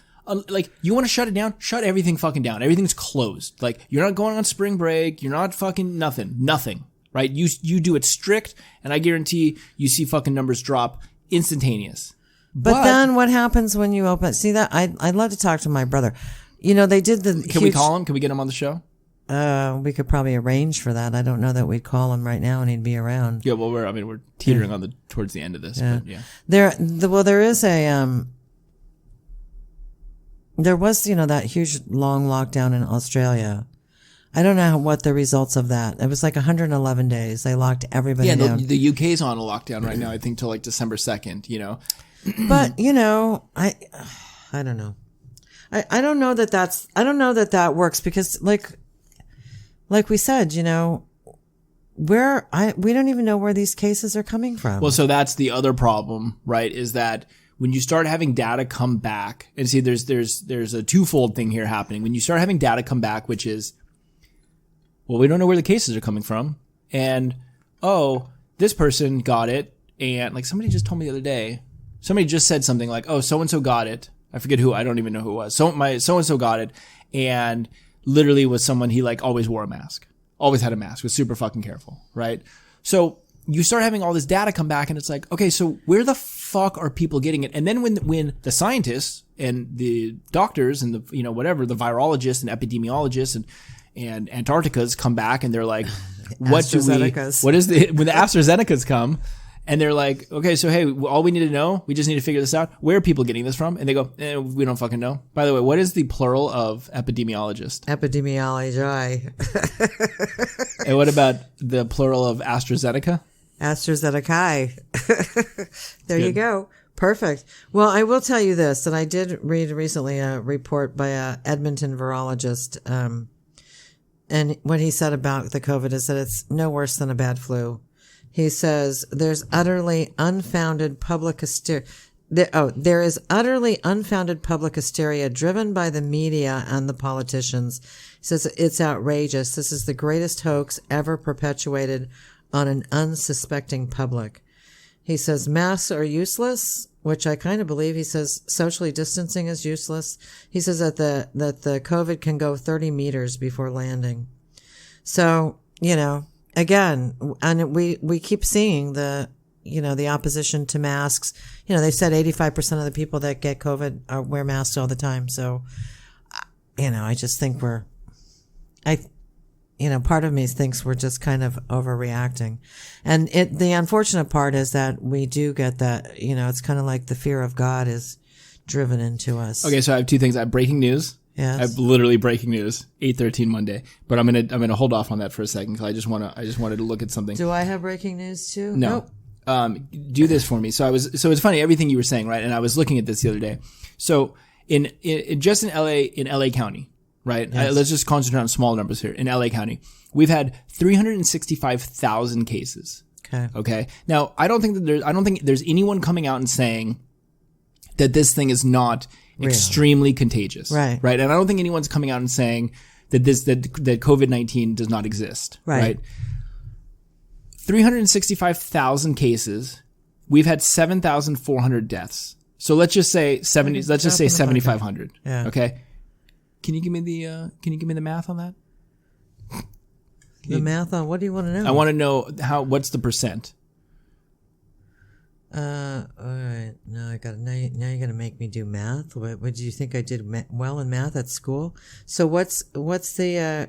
you want to shut it down? Shut everything fucking down. Everything's closed. Like, you're not going on spring break. You're not fucking nothing. Right? You do it strict, and I guarantee you see fucking numbers drop instantaneous. But then what happens when you open? See that I'd love to talk to my brother. They did the. Can we call him? Can we get him on the show? We could probably arrange for that. I don't know that we'd call him right now and he'd be around. Yeah, well, we're teetering on towards the end of this. Yeah. But yeah. There is a there was that huge long lockdown in Australia. I don't know what the results of that. It was like 111 days. They locked everybody down. Yeah, the UK's on a lockdown right now, I think, till like December 2nd, But, I don't know. I don't know that works because like we said, we don't even know where these cases are coming from. Well, so that's the other problem, right? Is that when you start having data come back, and see, there's a twofold thing here happening. When you start having data come back, which is, well, we don't know where the cases are coming from. And, this person got it. And like somebody just told me the other day, somebody just said something like, so-and-so got it. I forget who. I don't even know who it was. So-and-so got it. And literally was someone, he like always wore a mask. Always had a mask. Was super fucking careful. Right? So you start having all this data come back and it's like, okay, so where the fuck are people getting it? And then when the scientists and the doctors and the, whatever, the virologists and epidemiologists and Antarcticas come back and they're like, when the AstraZenecas come and they're like, okay, so hey, all we need to know, we just need to figure this out. Where are people getting this from? And they go, we don't fucking know. By the way, what is the plural of epidemiologist? Epidemiology. And what about the plural of AstraZeneca? AstraZeneca. There you go. Perfect. Well, I will tell you this, that I did read recently a report by a Edmonton virologist, and what he said about the COVID is that it's no worse than a bad flu. He says there's utterly unfounded public hysteria. There is utterly unfounded public hysteria driven by the media and the politicians. He says it's outrageous. This is the greatest hoax ever perpetuated on an unsuspecting public. He says masks are useless, which I kind of believe. He says socially distancing is useless. He says that the COVID can go 30 meters before landing. So, again, and we keep seeing the the opposition to masks. They said 85% of the people that get COVID wear masks all the time. So, I just think part of me thinks we're just kind of overreacting. And the unfortunate part is that we do get that, it's kind of like the fear of God is driven into us. Okay, so I have two things. I have breaking news. Yes. I have literally breaking news, 8:13 Monday. But I'm gonna hold off on that for a second because I just wanted to look at something. Do I have breaking news too? No. Nope. Do this for me. So it's funny, everything you were saying, right? And I was looking at this the other day. So just in LA County, right? Yes. Let's just concentrate on small numbers here. In LA County, we've had 365,000 cases. Okay. Now, I don't think there's anyone coming out and saying that this thing is not extremely contagious. Right. Right. And I don't think anyone's coming out and saying that that COVID-19 does not exist. Right. 365,000 cases. We've had 7,400 deaths. So let's just say 7,500. Yeah. Okay. Can you give me the math on that? Math on what do you want to know? I want to know what's the percent? All right. Now now you're gonna make me do math. What do you think I did well in math at school? So what's the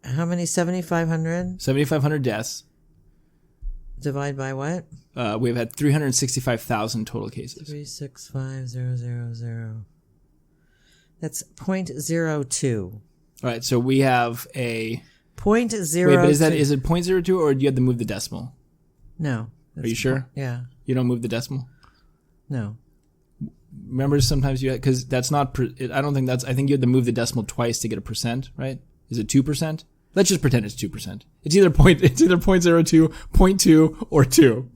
how many 7,500? 7,500 deaths. Divide by what? We've had 365,000 total cases. 365,000. That's 0.02. All right. So we have a 0.02. Wait, but is it 0.02 or do you have to move the decimal? No. Are you sure? Yeah. You don't move the decimal? No. Remember sometimes because that's not, I don't think I think you have to move the decimal twice to get a percent, right? Is it 2%? Let's just pretend it's 2%. It's either 0.02, 0.2, or 2.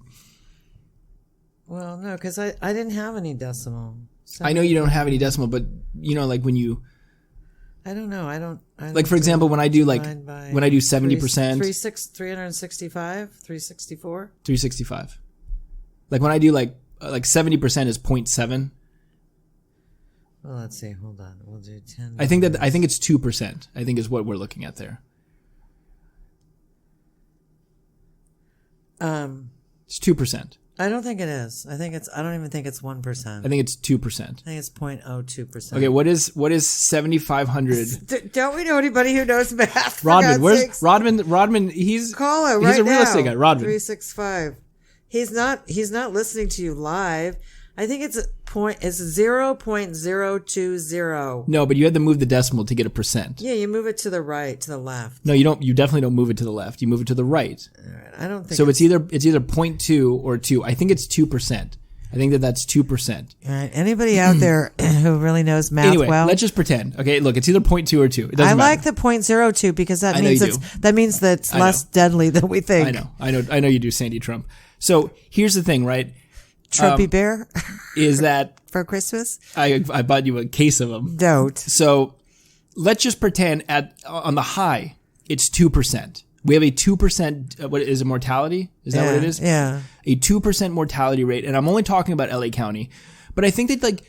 Well, no, because I didn't have any decimal. I know you don't have any decimal, but like when you, I don't know. I don't like, for example, when I do 70%, 365, 364, 365. Like when I do like 70% is 0.7. Well, let's see. Hold on. We'll do 10. I think it's 2%. I think is what we're looking at there. It's 2%. I don't think it is. I don't even think it's 1%. I think it's 2%. I think it's 0.02%. Okay, what is 7,500? Don't we know anybody who knows math? Rodman, where's Rodman? He's call it right He's a real now. estate guy. Rodman. 365. He's not listening to you live. I think it's 0.020. No, but you had to move the decimal to get a percent. Yeah, you move it to the right, to the left. No, you don't. You definitely don't move it to the left. You move it to the right. All right, I don't think so. It's either 0.2 or 2. I think it's 2%. I think that's 2%. All right. Anybody out there who really knows math anyway, well? let's just pretend. Okay, look, it's either 0.2 or 2. It doesn't like matter. the 0.02 because that means it's I less deadly than we think. I know you do, Sandy Trump. So here's the thing, right? Trumpy bear is that for Christmas? I bought you a case of them. Don't. So let's just pretend on the high it's 2%. We have a 2%. What is it? Mortality? Is that what it is? Yeah. A 2% mortality rate, and I'm only talking about LA County, but I think that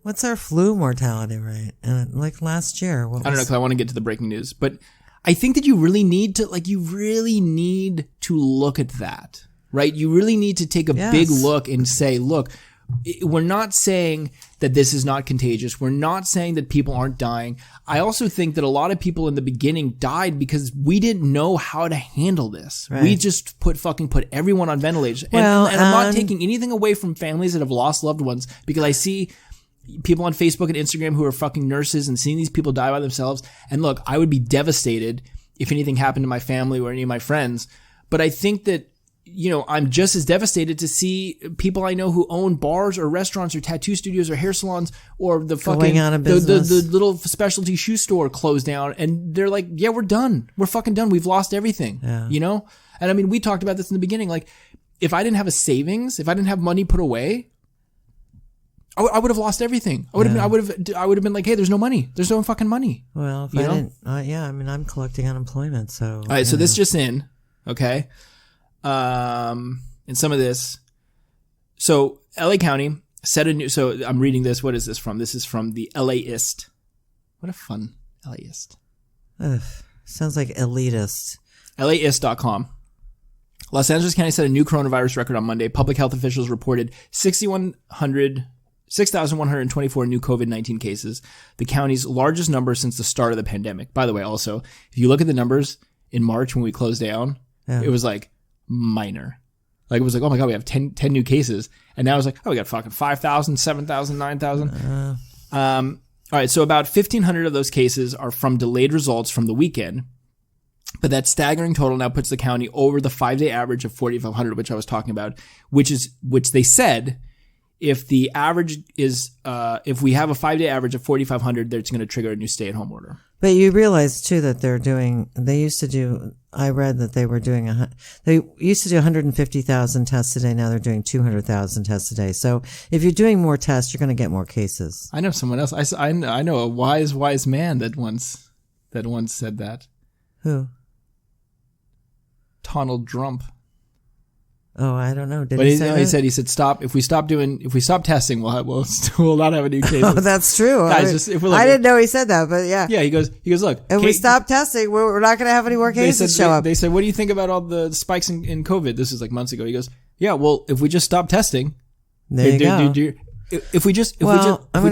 what's our flu mortality rate? Like last year, I don't know because I want to get to the breaking news, but I think that you really need to look at that. Right? You really need to take a big look and say, look, we're not saying that this is not contagious. We're not saying that people aren't dying. I also think that a lot of people in the beginning died because we didn't know how to handle this. Right. We just put everyone on ventilators. And I'm not taking anything away from families that have lost loved ones because I see people on Facebook and Instagram who are fucking nurses and seeing these people die by themselves. And look, I would be devastated if anything happened to my family or any of my friends. But I think that I'm just as devastated to see people I know who own bars or restaurants or tattoo studios or hair salons or the fucking out of business. The little specialty shoe store closed down, and they're like, yeah, we're done. We're fucking done. We've lost everything. Yeah. And I mean, we talked about this in the beginning. Like, if I didn't have a savings, if I didn't have money put away, I would have lost everything. I would have been like, hey, there's no money. There's no fucking money. Well, if I didn't, I'm collecting unemployment. So all right. So this just in, okay. And some of this. So LA County set a new. So I'm reading this. What is this from? This is from the LAist. What a fun LAist. Sounds like elitist. LAist.com. Los Angeles County set a new coronavirus record on Monday. Public health officials reported 6,124 new COVID-19 cases, the county's largest number since the start of the pandemic. By the way, also, if you look at the numbers in March when we closed down, it was like minor. Like, it was like, oh my God, we have 10 new cases. And now it's like, oh, we got fucking 5,000, 7,000, 9,000. All right, so about 1,500 of those cases are from delayed results from the weekend. But that staggering total now puts the county over the 5-day average of 4,500, which I was talking about, which they said, if the average is, if we have a 5-day average of 4,500, that's going to trigger a new stay-at-home order. But you realize too that I read that they used to do 150,000 tests a day. Now they're doing 200,000 tests a day. So if you're doing more tests, you're going to get more cases. I know someone else. I know a wise man that once said that. Who? Donald Trump. Oh, I don't know. He said stop. If we stop testing, we'll not have any cases. Oh, that's true. Guys, I didn't know he said that, but yeah. Yeah, he goes, look. If we stop testing, we're not going to have any more cases show up. They said, what do you think about all the spikes in COVID? This is like months ago. He goes, yeah, well, if we just stop testing. There you go. If we just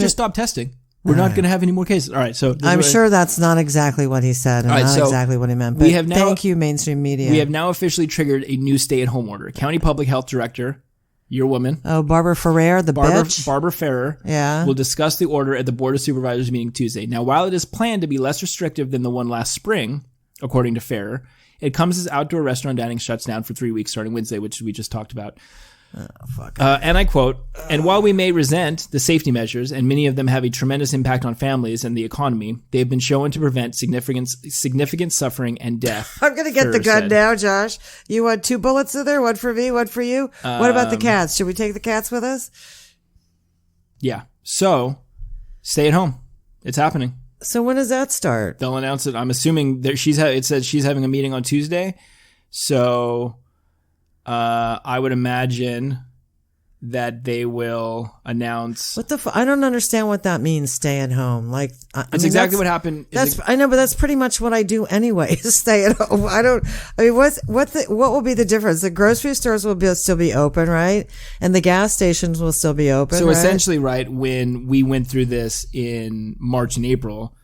stop testing, we're not going to have any more cases. All right, so I'm sure that's not exactly what he said, and not exactly what he meant. But thank you, mainstream media. We have now officially triggered a new stay-at-home order. County Public Health Director, your woman. Oh, Barbara Ferrer, bitch. Barbara Ferrer. Yeah. Will discuss the order at the Board of Supervisors meeting Tuesday. Now, while it is planned to be less restrictive than the one last spring, according to Ferrer, it comes as outdoor restaurant dining shuts down for 3 weeks starting Wednesday, which we just talked about. Oh, fuck. And I quote, and while we may resent the safety measures, and many of them have a tremendous impact on families and the economy, they have been shown to prevent significant suffering and death. I'm going to get the gun now, Josh. You want 2 bullets in there? One for me, one for you? What about the cats? Should we take the cats with us? Yeah. So, stay at home. It's happening. So when does that start? They'll announce it. I'm assuming that it says she's having a meeting on Tuesday. So... I would imagine that they will announce. I don't understand what that means. Stay at home. Like, that's exactly what happened. I know, but that's pretty much what I do anyway. Stay at home. What will be the difference? The grocery stores will still be open, right? And the gas stations will still be open. So right? essentially, right, when we went through this in March and April,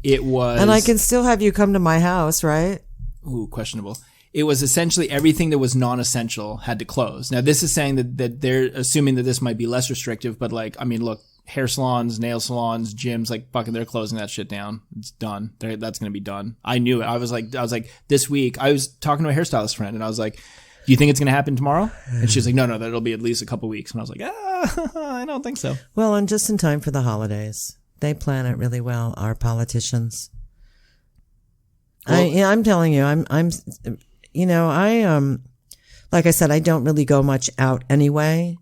it was. And I can still have you come to my house, right? Ooh, questionable. It was essentially everything that was non-essential had to close. Now, this is saying that they're assuming that this might be less restrictive, but like, I mean, look, hair salons, nail salons, gyms, like fucking, they're closing that shit down. It's done. That's going to be done. I knew it. I was like, this week, I was talking to a hairstylist friend and I was like, do you think it's going to happen tomorrow? And she's like, no, that'll be at least a couple weeks. And I was like, I don't think so. Well, and just in time for the holidays. They plan it really well, our politicians. Well, I'm telling you, like I said, I don't really go much out anyway.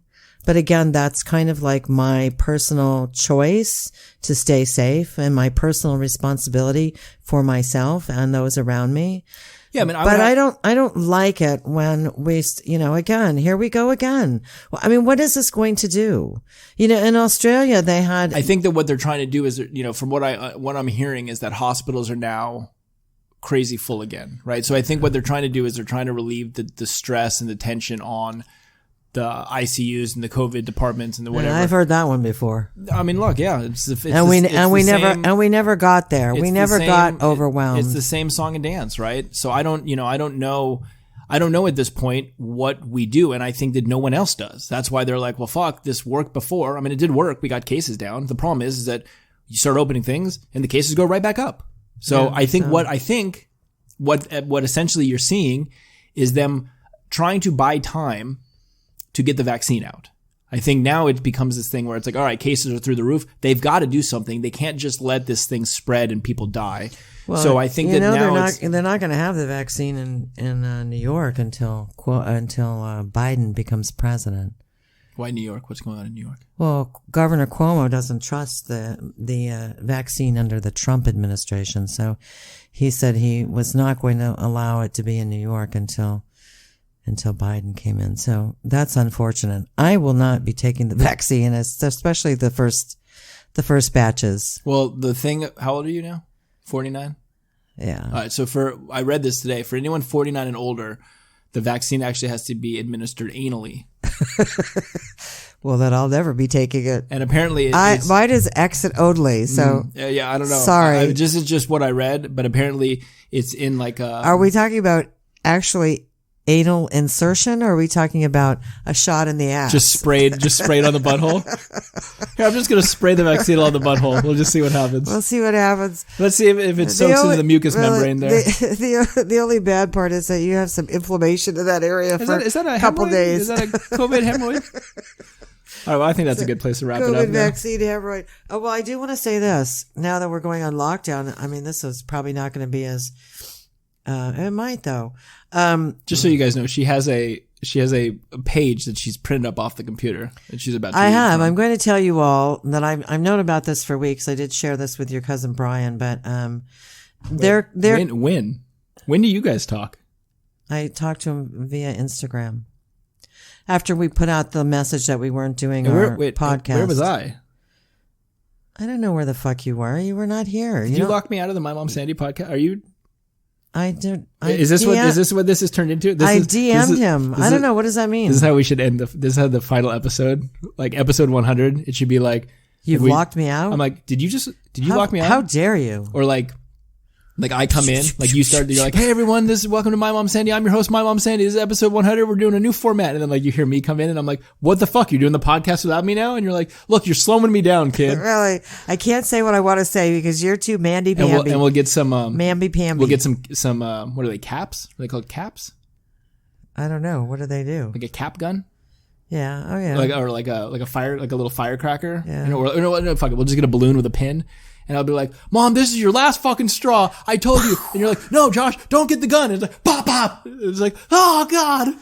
But again, that's kind of like my personal choice to stay safe and my personal responsibility for myself and those around me. Yeah, I mean, I don't like it when we, again, here we go again. Well, I mean, what is this going to do? In Australia, they had. I think that what they're trying to do is, from what I'm hearing is that hospitals are now crazy full again, right? So I think what they're trying to do is they're trying to relieve the stress and the tension on the ICUs and the COVID departments and the whatever. Yeah, I've heard that one before. I mean, look, yeah, we never got there. We never got overwhelmed. It's the same song and dance, right? So I don't know at this point what we do, and I think that no one else does. That's why they're like, well, fuck, this worked before. I mean, it did work. We got cases down. The problem is that you start opening things and the cases go right back up. So I think what essentially you're seeing is them trying to buy time to get the vaccine out. I think now it becomes this thing where it's like, all right, cases are through the roof. They've got to do something. They can't just let this thing spread and people die. Well, so I think that now they're not going to have the vaccine in New York until Biden becomes president. Why New York? What's going on in New York? Well, Governor Cuomo doesn't trust the vaccine under the Trump administration, so he said he was not going to allow it to be in New York until Biden came in. So that's unfortunate. I will not be taking the vaccine, especially the first batches. Well, the thing. How old are you now? 49. Yeah. All right. So I read this today. For anyone 49 and older, the vaccine actually has to be administered anally. Well, then I'll never be taking it. And apparently, mine is exit only. So yeah, I don't know. Sorry, this is just what I read, but apparently it's in like a. Are we talking about actually anal insertion, or are we talking about a shot in the ass? Just sprayed on the butthole. Here, I'm just gonna spray the vaccine on the butthole. We'll just see what happens. We'll see what happens. Let's see if it soaks into the mucous membrane there. The only bad part is that you have some inflammation in that area for a couple days. Is that a COVID hemorrhoid? All right, well, I think that's a good place to wrap it up. COVID vaccine hemorrhoid. Oh, well, I do want to say this. Now that we're going on lockdown, I mean, this is probably not going to be as. It might though. Just so you guys know, she has a page that she's printed up off the computer that she's about to I read have. from. I'm going to tell you all that I've known about this for weeks. I did share this with your cousin Brian, but they're when do you guys talk? I talked to him via Instagram after we put out the message that we weren't doing our podcast. Where was I? I don't know where the fuck you were. You were not here. Did you lock me out of the My Mom Sandy podcast? Are you? I did. Is this what this has turned into? I DM'd him. I don't know. What does that mean? This is how we should end this is how the final episode, like episode 100. It should be like, you've locked me out. I'm like, did you lock me out? How dare you? Or like I come in, like you're like, hey everyone, welcome to My Mom Sandy. I'm your host, My Mom Sandy. This is episode 100. We're doing a new format. And then like you hear me come in and I'm like, what the fuck? You're doing the podcast without me now? And you're like, look, you're slowing me down, kid. Really? I can't say what I want to say because you're too mamby-pamby. And we'll get some, mamby-pamby. We'll get some, what are they, caps? Are they called caps? I don't know. What do they do? Like a cap gun? Yeah. Oh yeah. Like a little firecracker. Yeah. You know, or no, fuck it. We'll just get a balloon with a pin. And I'll be like, Mom, this is your last fucking straw. I told you. And you're like, no, Josh, don't get the gun. And it's like, pop, pop. It's like, oh, God.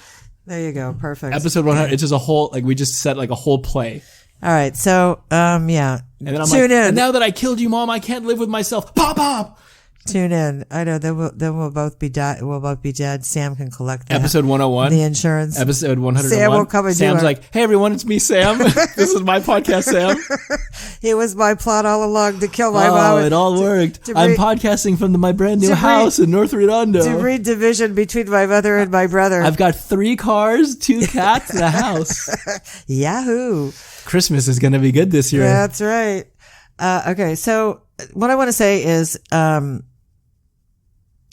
There you go. Perfect. Episode 100. It's just a whole, like, we just set like a whole play. All right. So, yeah. And then I'm Tune in. and now that I killed you, Mom, I can't live with myself. Pop, pop. Tune in. I know. Then we'll both be dead. We'll both be dead. Sam can collect that. Episode 101. The insurance. Episode 101. Sam will come and Sam's like, hey, everyone, it's me, Sam. This is my podcast, Sam. It was my plot all along to kill my mom. Oh, it all worked. I'm podcasting from my brand new house in North Redondo. To breed division between my mother and my brother. I've got 3 cars, 2 cats, and a house. Yahoo. Christmas is going to be good this year. That's right. Okay. So what I want to say is,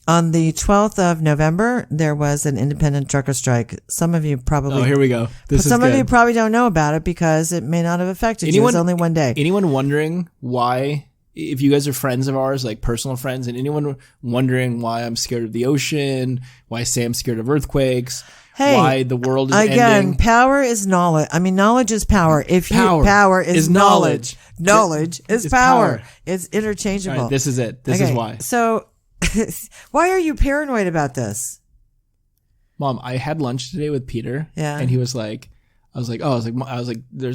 on the 12th of November, there was an independent trucker strike. Some of you probably... Oh, here we go. Some of you probably don't know about it because it may not have affected you. It's only one day. Anyone wondering why, if you guys are friends of ours, like personal friends, and anyone wondering why I'm scared of the ocean, why Sam's scared of earthquakes, why the world is ending. Again, power is knowledge. I mean, knowledge is power. Power is knowledge. Knowledge is power. It's interchangeable. All right, this is it. This is why. So... why are you paranoid about this? Mom, I had lunch today with Peter. Yeah. And he was like, there's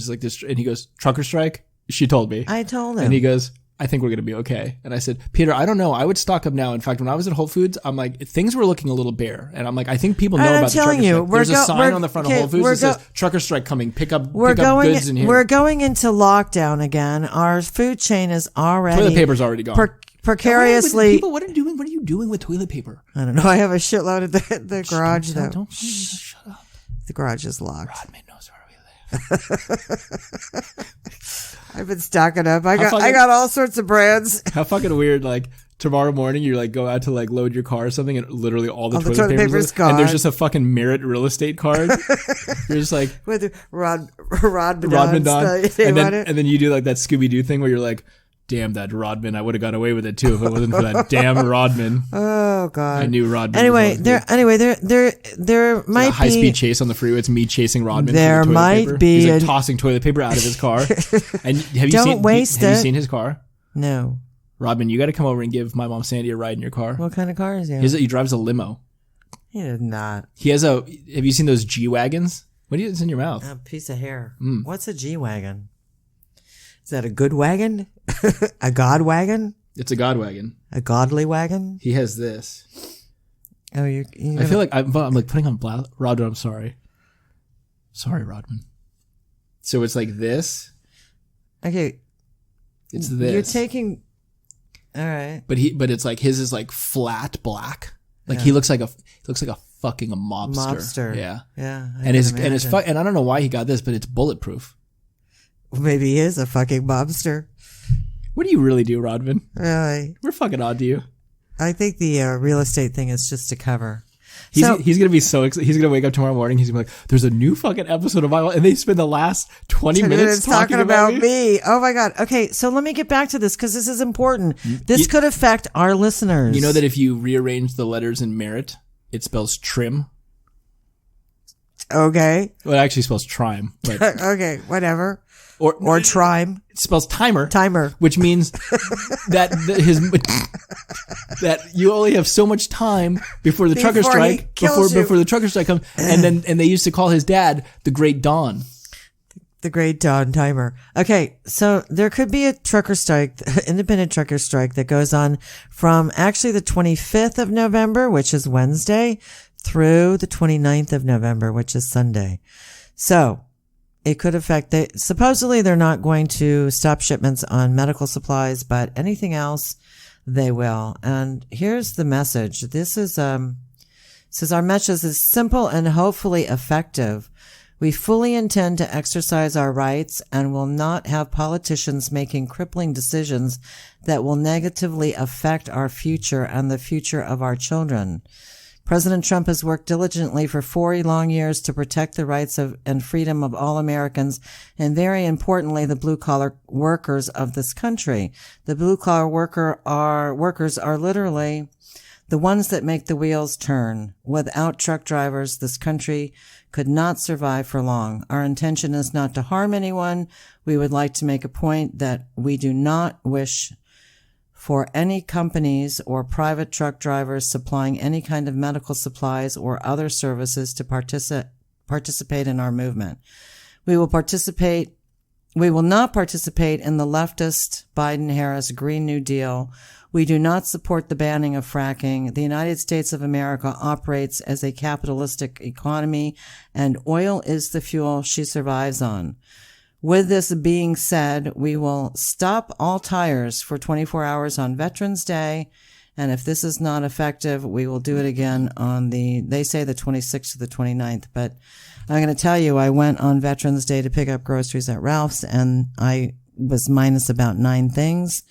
like this, and he goes, trucker strike? She told me. I told him. And he goes, I think we're going to be okay. And I said, Peter, I don't know. I would stock up now. In fact, when I was at Whole Foods, I'm like, things were looking a little bare. And I'm like, I think people know about the trucker strike. There's a sign on the front of Whole Foods that says, trucker strike coming. Pick up goods in here. We're going into lockdown again. Our food chain is already... Toilet paper's already gone. Precariously... What are you doing with toilet paper? I don't know. I have a shitload at the garage, though. Don't shut up. The garage is locked. Rodman knows where we live. I've been stocking up. I got all sorts of brands. How fucking weird, like, tomorrow morning you like go out to like load your car or something and literally all the toilet paper's gone. And there's just a fucking Merit real estate card. You're just like... with Rodman and then you do like that Scooby-Doo thing where you're like, damn that Rodman, I would have got away with it too if it wasn't for that damn Rodman. Oh God. I knew Rodman. There might be a high-speed chase on the freeway. It's me chasing Rodman. There for the might paper. be. He's like tossing toilet paper out of his car. And have you seen his car? No. Rodman, you got to come over and give my mom Sandy a ride in your car. What kind of car is he? He drives a limo. He does not. He has have you seen those G-Wagons? What is in your mouth? A piece of hair. What's a G-Wagon? Is that a good wagon? A god wagon? It's a god wagon. A godly wagon? He has this. Oh, I feel like I'm like putting on Rodman. I'm sorry. Sorry, Rodman. So it's like this. Okay. It's this. You're taking. All right. But it's like his is like flat black. Like he looks like a fucking a mobster. Yeah. Yeah. And I don't know why he got this, but it's bulletproof. Maybe he is a fucking mobster. What do you really do, Rodman? Really? We're fucking on to you. I think the real estate thing is just to cover. He's going to be so excited. He's going to wake up tomorrow morning. He's going to be like, there's a new fucking episode of my, and they spend the last 20 minutes talking about me. Oh my God. Okay. So let me get back to this because this is important. This could affect our listeners. You know that if you rearrange the letters in merit, it spells trim. Okay. Well, it actually spells trime. But okay. Whatever. Or trime. It spells timer. Timer. Which means that that you only have so much time before the trucker strike. Before the trucker strike comes. And they used to call his dad the Great Dawn. The Great Dawn Timer. Okay, so there could be a trucker strike, independent trucker strike that goes on from actually the 25th of November, which is Wednesday, through the 29th of November, which is Sunday. So it could affect, supposedly they're not going to stop shipments on medical supplies, but anything else, they will. And here's the message. This is, says our message is simple and hopefully effective. We fully intend to exercise our rights and will not have politicians making crippling decisions that will negatively affect our future and the future of our children. President Trump has worked diligently for 4 long years to protect the rights of and freedom of all Americans, and very importantly, the blue-collar workers of this country. The blue-collar workers are literally the ones that make the wheels turn. Without truck drivers, this country could not survive for long. Our intention is not to harm anyone. We would like to make a point that we do not wish for any companies or private truck drivers supplying any kind of medical supplies or other services to participate in our movement. We will not participate in the leftist Biden-Harris Green New Deal. We do not support the banning of fracking. The United States of America operates as a capitalistic economy, and oil is the fuel she survives on. With this being said, we will stop all tires for 24 hours on Veterans Day. And if this is not effective, we will do it again on they say the 26th to the 29th. But I'm going to tell you, I went on Veterans Day to pick up groceries at Ralph's and I was minus about 9 things.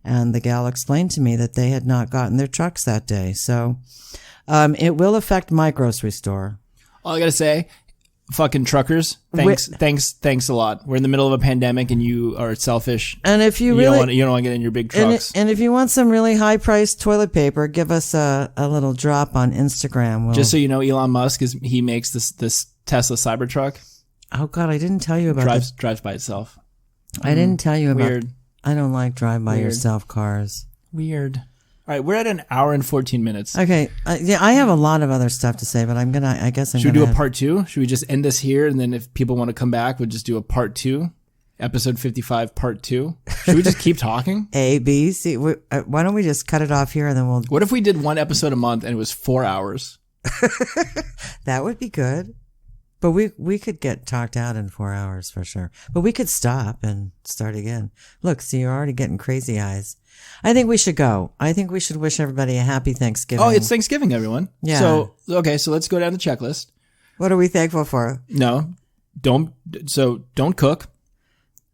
And the gal explained to me that they had not gotten their trucks that day. So, it will affect my grocery store. All I got to say, fucking truckers, thanks a lot. We're in the middle of a pandemic and you are selfish. And if you don't want to get in your big trucks. And if you want some really high priced toilet paper, give us a little drop on Instagram. Just so you know, Elon Musk he makes this Tesla Cybertruck. Oh God, I didn't tell you about drives by itself. I didn't tell you about. Weird. I don't like drive by yourself cars. Weird. All right, we're at an hour and 14 minutes. Okay. Yeah, I have a lot of other stuff to say, but Should we do a part 2? Should we just end this here? And then if people want to come back, we'll just do a part 2, episode 55, part 2. Should we just keep talking? A, B, C. Why don't we just cut it off here and then we'll. What if we did one episode a month and it was 4 hours? That would be good. But we could get talked out in 4 hours for sure. But we could stop and start again. Look, see, you're already getting crazy eyes. I think we should go. I think we should wish everybody a happy Thanksgiving. Oh, it's Thanksgiving, everyone. Yeah. So let's go down the checklist. What are we thankful for? No, don't cook.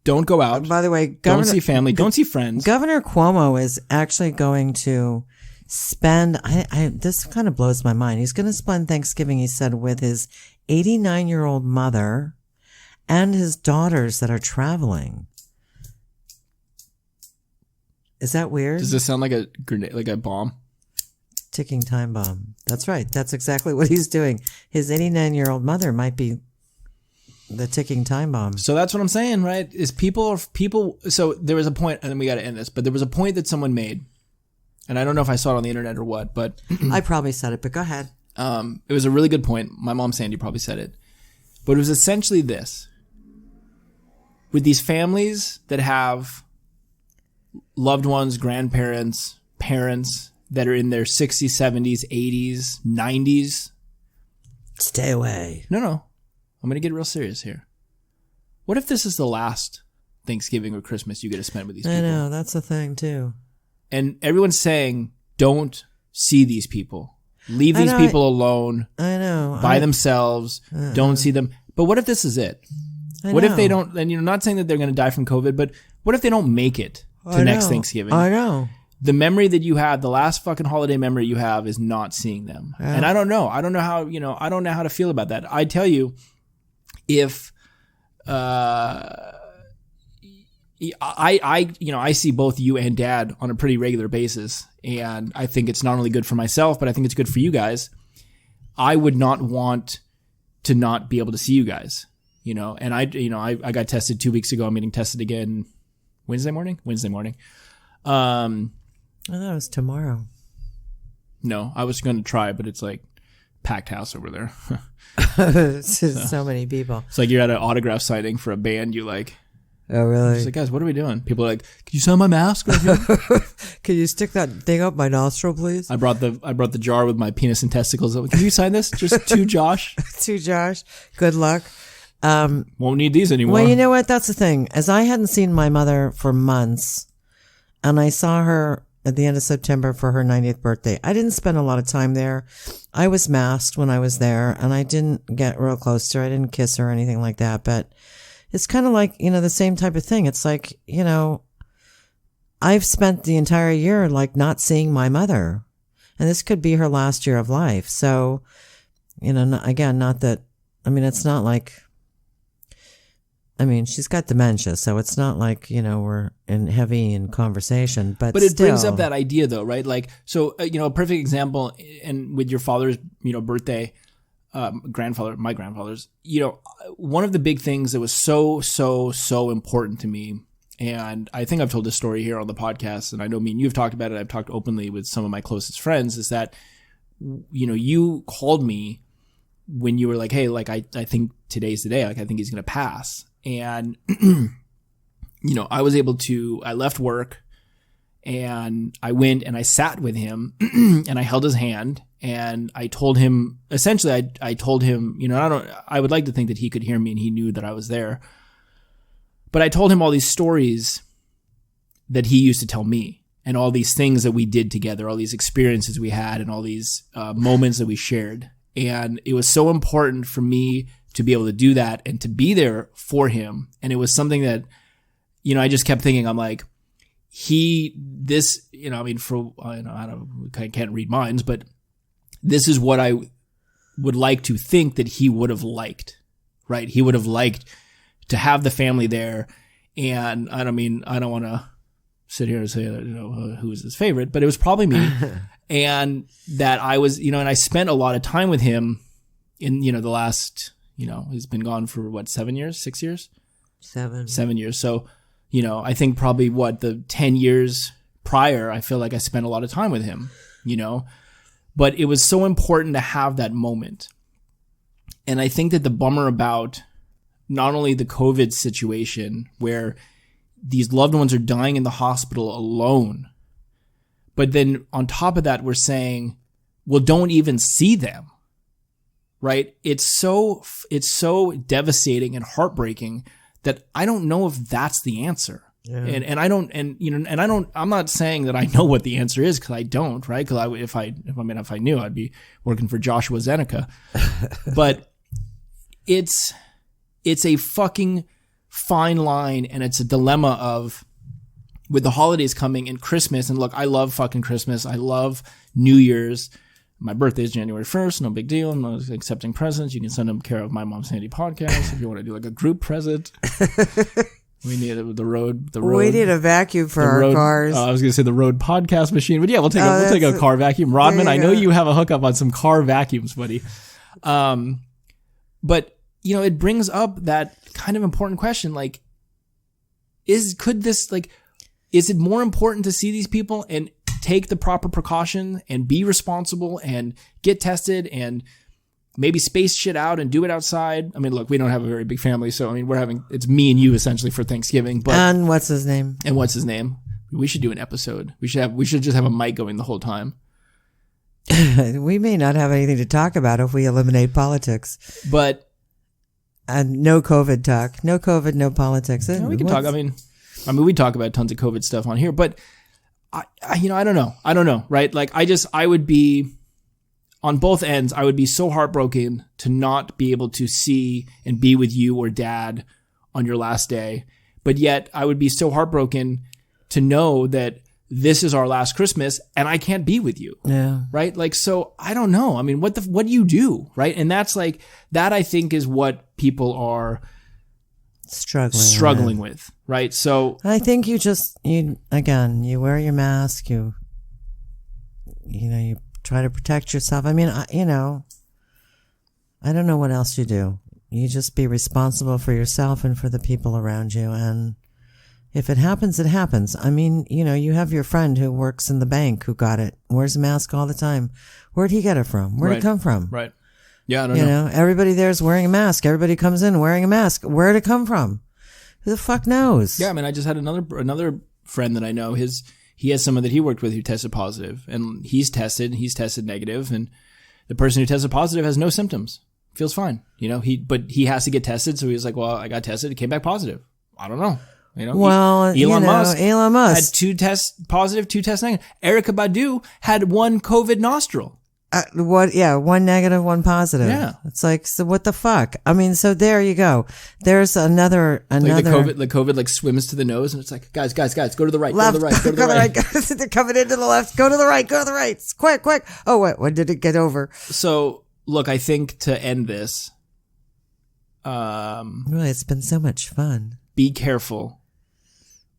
Don't go out. By the way, don't see family. Don't see friends. Governor Cuomo is actually going to spend, this kind of blows my mind. He's going to spend Thanksgiving, he said, with his 89-year-old mother and his daughters that are traveling. Is that weird? Does this sound like a grenade, like a bomb? Ticking time bomb. That's right. That's exactly what he's doing. His 89-year-old mother might be the ticking time bomb. So that's what I'm saying, right? Is people. So there was a point, and then we got to end this, but there was a point that someone made, and I don't know if I saw it on the internet or what, but I probably said it, but go ahead. It was a really good point. My mom, Sandy, probably said it, but it was essentially this: with these families that have loved ones, grandparents, parents that are in their 60s, 70s, 80s, 90s. Stay away. No. I'm going to get real serious here. What if this is the last Thanksgiving or Christmas you get to spend with these people? I know, that's a thing too. And everyone's saying, don't see these people. Leave these people alone. I know. By themselves. Don't see them. But what if this is it? What if they don't, and you're not saying that they're going to die from COVID, but what if they don't make it to next Thanksgiving? I know. The memory that you have, the last fucking holiday memory you have is not seeing them. Yeah. And I don't know. I don't know how, I don't know how to feel about that. I tell you, if, I see both you and Dad on a pretty regular basis, and I think it's not only good for myself, but I think it's good for you guys. I would not want to not be able to see you guys, and I got tested 2 weeks ago. I'm getting tested again Wednesday morning. I thought it was tomorrow. No, I was going to try, but it's like packed house over there. So many people. It's like you're at an autograph signing for a band you like. Oh, really? It's like, guys, what are we doing? People are like, can you sign my mask right here? Can you stick that thing up my nostril, please? I brought the jar with my penis and testicles. Can you sign this? Just to Josh. To Josh. Good luck. Won't need these anymore. Well, you know what? That's the thing. As I hadn't seen my mother for months, and I saw her at the end of September for her 90th birthday. I didn't spend a lot of time there. I was masked when I was there, and I didn't get real close to her. I didn't kiss her or anything like that, but it's kind of like, the same type of thing. It's like, I've spent the entire year like not seeing my mother, and this could be her last year of life. So, again, not that, it's not like, she's got dementia, so it's not like, we're heavy in conversation, but it brings up that idea though, right? Like, so, a perfect example, and with your father's, birthday, my grandfather's, one of the big things that was so important to me, and I think I've told this story here on the podcast, and I know me and you've talked about it, I've talked openly with some of my closest friends, is that, you called me when you were like, hey, like, I think today's the day, like, I think he's going to pass. And, I was able to, I left work and I went and I sat with him and I held his hand and I told him, essentially, I told him, I would like to think that he could hear me and he knew that I was there. But I told him all these stories that he used to tell me and all these things that we did together, all these experiences we had and all these moments that we shared. And it was so important for me to be able to do that and to be there for him. And it was something that, I just kept thinking, I'm like, I can't read minds, but this is what I would like to think that he would have liked, right? He would have liked to have the family there. And I don't want to sit here and say, who is his favorite, but it was probably me. And that I was, and I spent a lot of time with him in, the last, he's been gone for 7 years, 6 years? 7 years. So, I think probably the 10 years prior, I feel like I spent a lot of time with him, but it was so important to have that moment. And I think that the bummer about not only the COVID situation where these loved ones are dying in the hospital alone, but then on top of that, we're saying, well, don't even see them. Right? It's so devastating and heartbreaking that I don't know if that's the answer. Yeah. I'm not saying that I know what the answer is, because I don't, right? Because if I knew, I'd be working for Joshua Zeneca. But it's a fucking fine line, and it's a dilemma of, with the holidays coming and Christmas, and look, I love fucking Christmas. I love New Year's. My birthday is January 1st. No big deal. I'm not accepting presents. You can send them care of My Mom's Handy Podcast if you want to do like a group present. We need the road. We need a vacuum for our cars. I was going to say the road podcast machine, but yeah, we'll take a car vacuum. Rodman, I know you have a hookup on some car vacuums, buddy. But it brings up that kind of important question. Like, is it more important to see these people and take the proper precaution and be responsible and get tested and maybe space shit out and do it outside? Look, we don't have a very big family, so it's me and you essentially for Thanksgiving. But and what's his name? We should do an episode. We should just have a mic going the whole time. We may not have anything to talk about if we eliminate politics. But no COVID talk. No COVID, no politics. We can talk. We talk about tons of COVID stuff on here, but I don't know, right? Like, on both ends, I would be so heartbroken to not be able to see and be with you or dad on your last day. But yet I would be so heartbroken to know that this is our last Christmas and I can't be with you. Yeah. Right? Like, so I don't know. I mean, what do you do? Right? And that's like, that I think is what people are struggling with. Right? So I think you wear your mask, you try to protect yourself. I mean, I don't know what else you do. You just be responsible for yourself and for the people around you. And if it happens, it happens. I mean, you have your friend who works in the bank who got it, wears a mask all the time. Where'd he get it from? Where'd it come from? Right. Yeah, I don't know. Everybody there is wearing a mask. Everybody comes in wearing a mask. Where'd it come from? Who the fuck knows? Yeah, I mean, I just had another friend that I know. He has someone that he worked with who tested positive, and he's tested negative, and the person who tested positive has no symptoms, feels fine. But he has to get tested, so he was like, well, I got tested, it came back positive. I don't know. Elon Musk had 2 tests positive, 2 tests negative. Erykah Badu had 1 COVID nostril. One negative, 1 positive. Yeah. It's like, so what the fuck? I mean, so there you go. There's another. Like the COVID like swims to the nose and it's like, guys, go to the right, left, go to the right. They're coming into the left, go to the right. Quick. Oh, wait, when did it get over? So look, I think to end this, really, it's been so much fun. Be careful,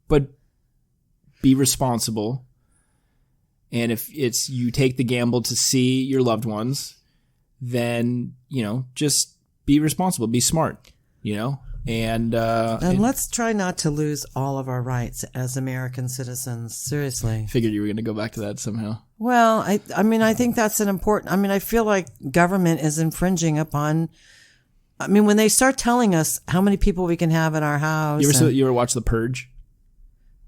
but be responsible. And if it's you take the gamble to see your loved ones, then, just be responsible, be smart, and let's try not to lose all of our rights as American citizens. Seriously. Figured you were going to go back to that somehow. Well, I mean, I think that's I feel like government is infringing upon, when they start telling us how many people we can have in our house. You ever watch The Purge?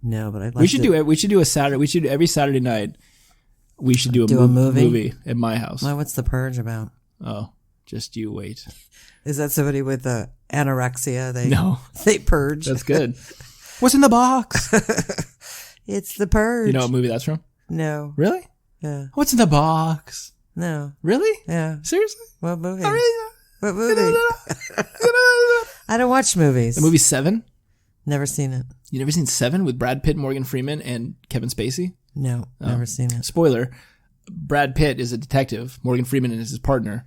No, but I'd like we should do it. We should do every Saturday night. We should do a movie at my house. Well, what's The Purge about? Oh, just you wait. Is that somebody with anorexia? They purge. That's good. What's in the box? It's The Purge. You know what movie that's from? No. Really? Yeah. What's in the box? No. Really? Yeah. Seriously? What movie? Oh, really? What movie? I don't watch movies. The movie Seven? Never seen it. You never seen Seven with Brad Pitt, Morgan Freeman, and Kevin Spacey? No, never seen it. Spoiler, Brad Pitt is a detective. Morgan Freeman is his partner.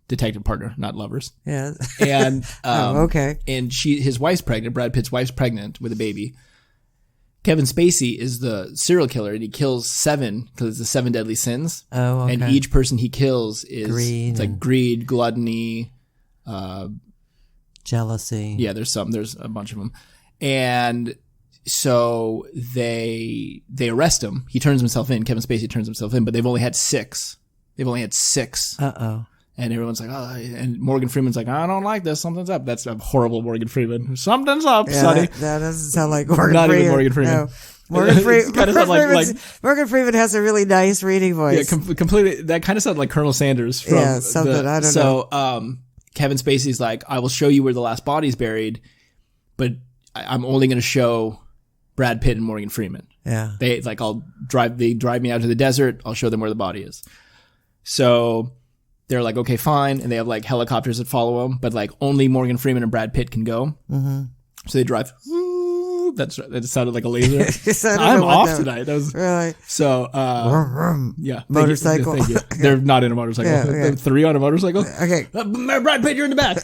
Detective partner, not lovers. Yeah. And okay. And his wife's pregnant. Brad Pitt's wife's pregnant with a baby. Kevin Spacey is the serial killer, and he kills 7 because it's the 7 deadly sins. Oh, okay. And each person he kills is greed, gluttony, jealousy. Yeah, there's a bunch of them. And so they arrest him. He turns himself in. Kevin Spacey turns himself in, but they've only had 6. Uh-oh. And everyone's like, oh, and Morgan Freeman's like, I don't like this. Something's up. That's a horrible Morgan Freeman. Something's up, sonny. That doesn't sound like Morgan Freeman. Not even Morgan Freeman. No. Morgan Freeman has a really nice reading voice. Yeah, completely. That kind of sounded like Colonel Sanders. From I don't know. So, Kevin Spacey's like, I will show you where the last body's buried, but I'm only going to show Brad Pitt and Morgan Freeman. Yeah. They drive me out to the desert. I'll show them where the body is. So they're like, okay, fine. And they have like helicopters that follow them, but like only Morgan Freeman and Brad Pitt can go. Mm-hmm. So they drive. That sounded like a laser. I'm off tonight. That was really. So, yeah. Motorcycle. Thank you. They're not in a motorcycle. Yeah, okay. 3 on a motorcycle. Okay. Brad Pitt, you're in the back.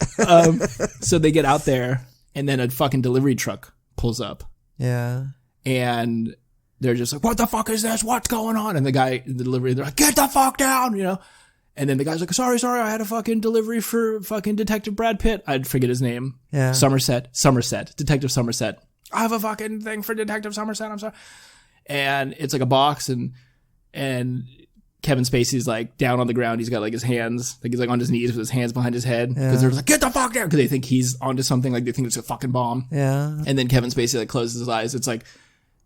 So they get out there and then a fucking delivery truck pulls up. Yeah. And they're just like, what the fuck is this? What's going on? And the guy in the delivery, they're like, get the fuck down, And then the guy's like, sorry, I had a fucking delivery for fucking Detective Brad Pitt. I'd forget his name. Yeah. Somerset. Detective Somerset. I have a fucking thing for Detective Somerset. I'm sorry. And it's like a box and Kevin Spacey's like down on the ground. He's got like his hands, like he's like on his knees with his hands behind his head. Because they're like, get the fuck down. Because they think he's onto something. Like they think it's a fucking bomb. Yeah. And then Kevin Spacey like closes his eyes. It's like,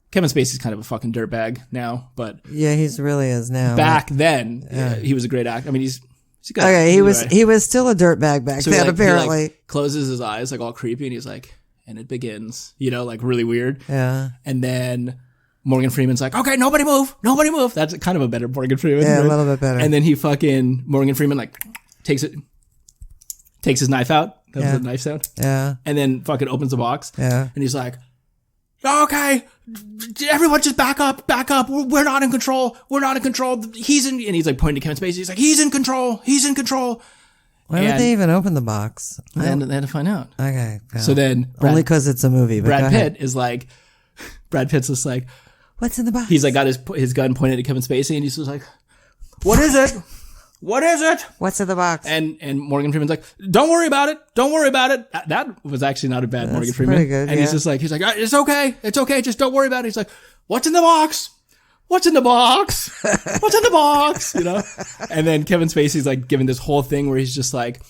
Kevin Spacey's kind of a fucking dirtbag now, but. Yeah, he really is now. Back then, he was a great actor. I mean, he's good. Okay, he was still a dirtbag back then, apparently. He closes his eyes like all creepy and he's like, and it begins, like really weird. Yeah. And then Morgan Freeman's like, okay, nobody move. That's kind of a better Morgan Freeman. Yeah, right? a little bit better. And then Morgan Freeman like takes his knife out. That was the knife sound. Yeah. And then fucking opens the box. Yeah. And he's like, okay, everyone just back up. We're not in control. And he's like pointing to Kevin Spacey. He's like, he's in control. Why would they even open the box? They had to find out. Okay. Yeah. So then only because it's a movie. But Brad Pitt's just like, what's in the box? he's like got his gun pointed at Kevin Spacey, and he's just like, what is it? What's in the box? And Morgan Freeman's like, don't worry about it. That was actually not a bad Morgan Freeman. Pretty good, and he's like, it's okay. Just don't worry about it. He's like, what's in the box? You know? And then Kevin Spacey's like giving this whole thing where he's just like,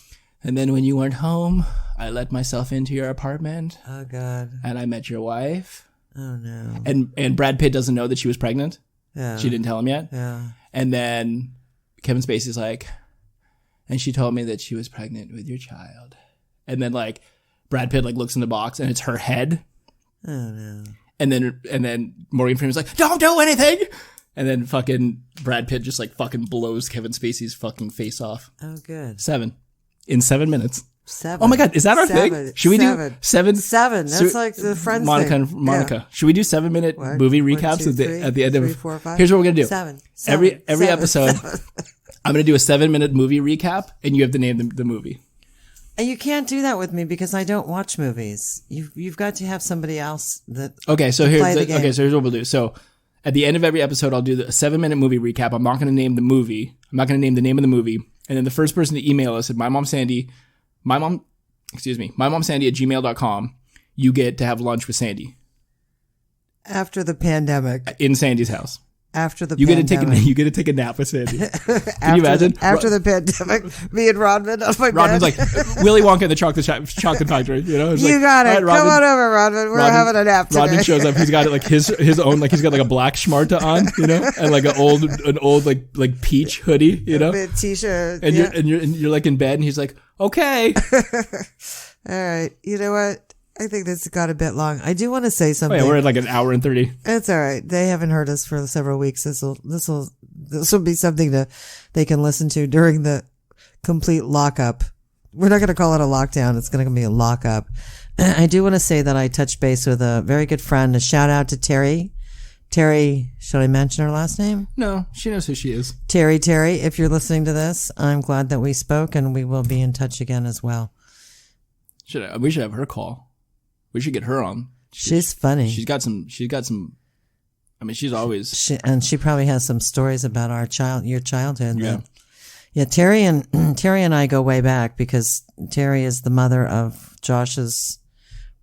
and then when you weren't home, I let myself into your apartment. Oh God. And I met your wife. Oh no. And Brad Pitt doesn't know that she was pregnant. Yeah. She didn't tell him yet. Yeah. And then Kevin Spacey's like, and she told me that she was pregnant with your child. And then like Brad Pitt like looks in the box and it's her head. Oh no. And then Morgan Freeman's like, don't do anything. And then fucking Brad Pitt just like fucking blows Kevin Spacey's fucking face off. Oh good. 7 minutes. 7. Oh my God, is that our thing? Should we do 7? 7. That's like the Friends Monica thing. And Monica. Yeah. Should we do 7-minute movie recaps 1, 2, 3, at the end 3, of? 4, 5. Here's what we're gonna do. 7. Every episode, I'm gonna do a 7-minute movie recap, and you have to name the movie. And you can't do that with me because I don't watch movies. You've got to have somebody else that. Okay, so here's what we'll do. So at the end of every episode, I'll do a 7-minute movie recap. I'm not gonna name the movie. I'm not gonna name the name of the movie. And then the first person to email us at mymomsandy at gmail.com, you get to have lunch with Sandy. After the pandemic. In Sandy's house. After the pandemic. You get to take a nap with Sandy. Can you imagine? After the pandemic, me and Rodman on my bed. Rodman's like, Willy Wonka and the Chocolate Factory, you know? You like, got it. Right, Rodman, come on over, Rodman. We're having a nap today. Rodman shows up. He's got like his own, like he's got like a black schmarta on, you know? And like an old like peach hoodie, you know? A t-shirt. And you're like in bed and he's like, okay. All right. You know what? I think this got a bit long. I do want to say something. Oh yeah, we're at like an hour and 30. It's all right. They haven't heard us for several weeks. This will be something they can listen to during the complete lockup. We're not going to call it a lockdown. It's going to be a lockup. I do want to say that I touched base with a very good friend. A shout out to Terry. Terry, should I mention her last name? No, she knows who she is. Terry, if you're listening to this, I'm glad that we spoke and we will be in touch again as well. We should have her call. We should get her on. She's funny. She's got some. I mean, she's always. She probably has some stories about your childhood. Yeah. Yeah. Terry and I go way back because Terry is the mother of Josh's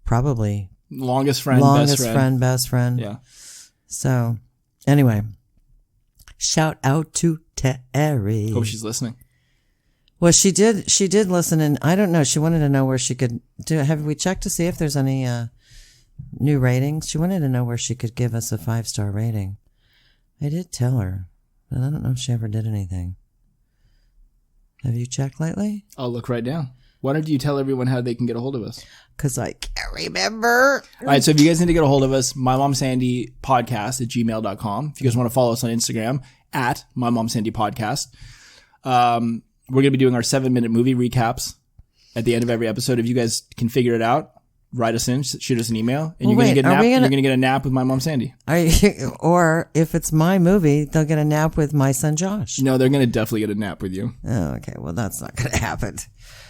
probably longest friend, best friend. Yeah. So, anyway, shout out to Terry. Hope she's listening. Well, she did listen, and I don't know. She wanted to know where she could do. Have we checked to see if there's any new ratings? She wanted to know where she could give us a 5-star rating. I did tell her, but I don't know if she ever did anything. Have you checked lately? I'll look right now. Why don't you tell everyone how they can get a hold of us? Because I can't remember. All right, so if you guys need to get a hold of us, mymomsandypodcast at gmail.com. If you guys want to follow us on Instagram, at mymomsandypodcast. We're going to be doing our 7-minute movie recaps at the end of every episode. If you guys can figure it out, write us in, shoot us an email, and you're going to get a nap with my mom, Sandy. Or if it's my movie, they'll get a nap with my son, Josh. No, they're going to definitely get a nap with you. Oh, okay. Well, that's not going to happen.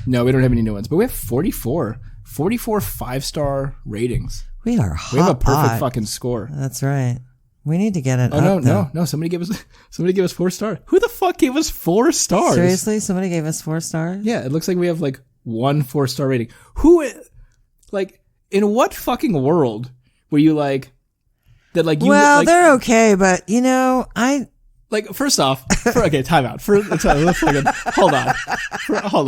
No, we don't have any new ones, but we have 44 5-star ratings. We are hot. We have a perfect fucking score. That's right. We need to get it. No! Somebody gave us 4 stars. Who the fuck gave us 4 stars? Seriously, somebody gave us 4 stars. Yeah, it looks like we have like 1 4-star rating. Who, like, in what fucking world were you like that? Like, you? Well, like, they're okay, but you know, first off, okay, time out. Hold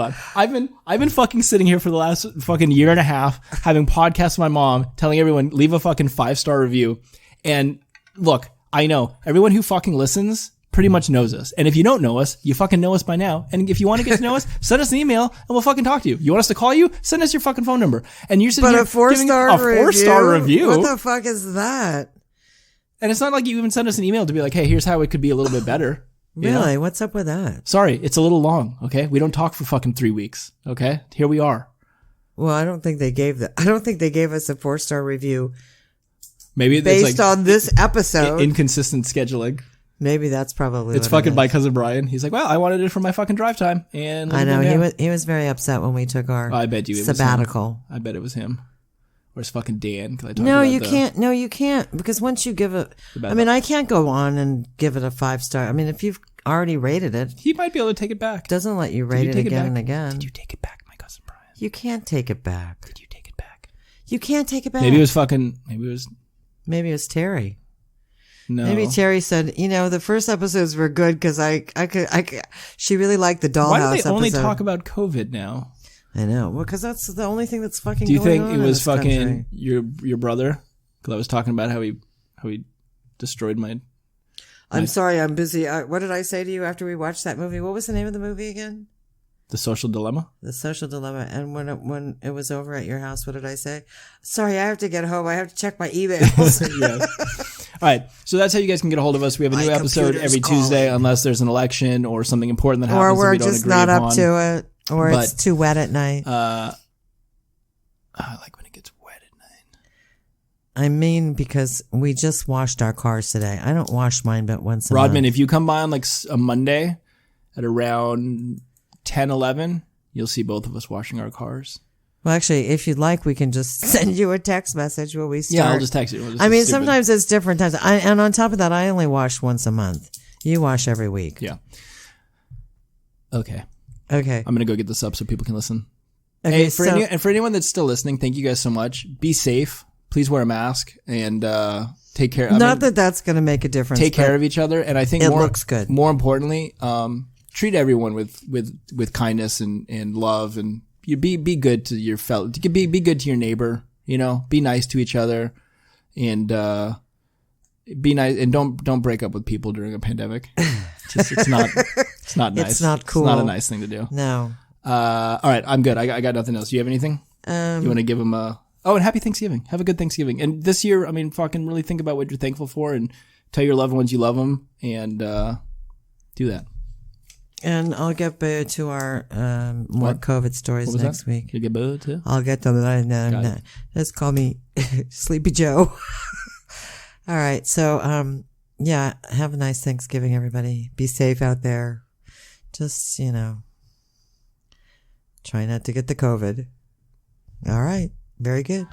on. I've been fucking sitting here for the last fucking year and a half, having podcasts with my mom, telling everyone leave a fucking 5-star review, and. Look, I know everyone who fucking listens pretty much knows us. And if you don't know us, you fucking know us by now. And if you want to get to know us, send us an email and we'll fucking talk to you. You want us to call you? Send us your fucking phone number. And you're sitting here a 4-star review. What the fuck is that? And it's not like you even sent us an email to be like, hey, here's how it could be a little bit better. Really? Know? What's up with that? Sorry, it's a little long, okay? We don't talk for fucking 3 weeks, okay? Here we are. Well, I don't think they gave us a 4-star review. Maybe based on this episode. Inconsistent scheduling. Maybe that's probably it's what fucking my cousin Brian. He's like, well, I wanted it for my fucking drive time. And I know he was very upset when we took our sabbatical. I bet it was him. Or it's fucking Dan. No, you can't. No, you can't. Because once you give it, I can't go on and give it a 5-star. I mean, if you've already rated it, he might be able to take it back. Doesn't let you rate it again and again. Did you take it back, my cousin Brian? You can't take it back. Did you take it back? You can't take it back. Maybe it was Terry. No. Maybe Terry said, the first episodes were good because she really liked the dollhouse episode. Why do they only talk about COVID now? I know. Well, because that's the only thing that's fucking going on. Do you think it was fucking country. your brother? Because I was talking about how he destroyed my... I'm sorry, I'm busy. What did I say to you after we watched that movie? What was the name of the movie again? The Social Dilemma? The Social Dilemma. And when it was over at your house, what did I say? Sorry, I have to get home. I have to check my emails. Yeah. All right. So that's how you guys can get a hold of us. We have a new episode every Tuesday unless there's an election or something important that happens. Or we're that we don't just agree not upon. up to it. Or it's too wet at night. I like when it gets wet at night. I mean, because we just washed our cars today. I don't wash mine but once a month. Rodman, if you come by on like a Monday at around 10, 11, you'll see both of us washing our cars. Well, actually, if you'd like, we can just send you a text message when we start. Yeah, I'll just text you. Sometimes it's different times. And on top of that, I only wash once a month. You wash every week. Yeah. Okay. I'm going to go get this up so people can listen. Okay, hey, for anyone that's still listening, thank you guys so much. Be safe. Please wear a mask and take care. That's going to make a difference. Take care of each other. And I think it looks good. More importantly, treat everyone with kindness and love, and you be good to your fellow. Be good to your neighbor. Be nice to each other, and be nice, and don't break up with people during a pandemic. It's not nice. It's not cool. It's not a nice thing to do. No. All right, I'm good. I got nothing else. Do you have anything? You want to give them a... Oh, and happy Thanksgiving. Have a good Thanksgiving. And this year, fucking really think about what you're thankful for and tell your loved ones you love them and do that. And I'll get back to our more COVID stories next week. You get back to? I'll get to that. Just call me Sleepy Joe. All right. So, have a nice Thanksgiving, everybody. Be safe out there. Just, try not to get the COVID. All right. Very good.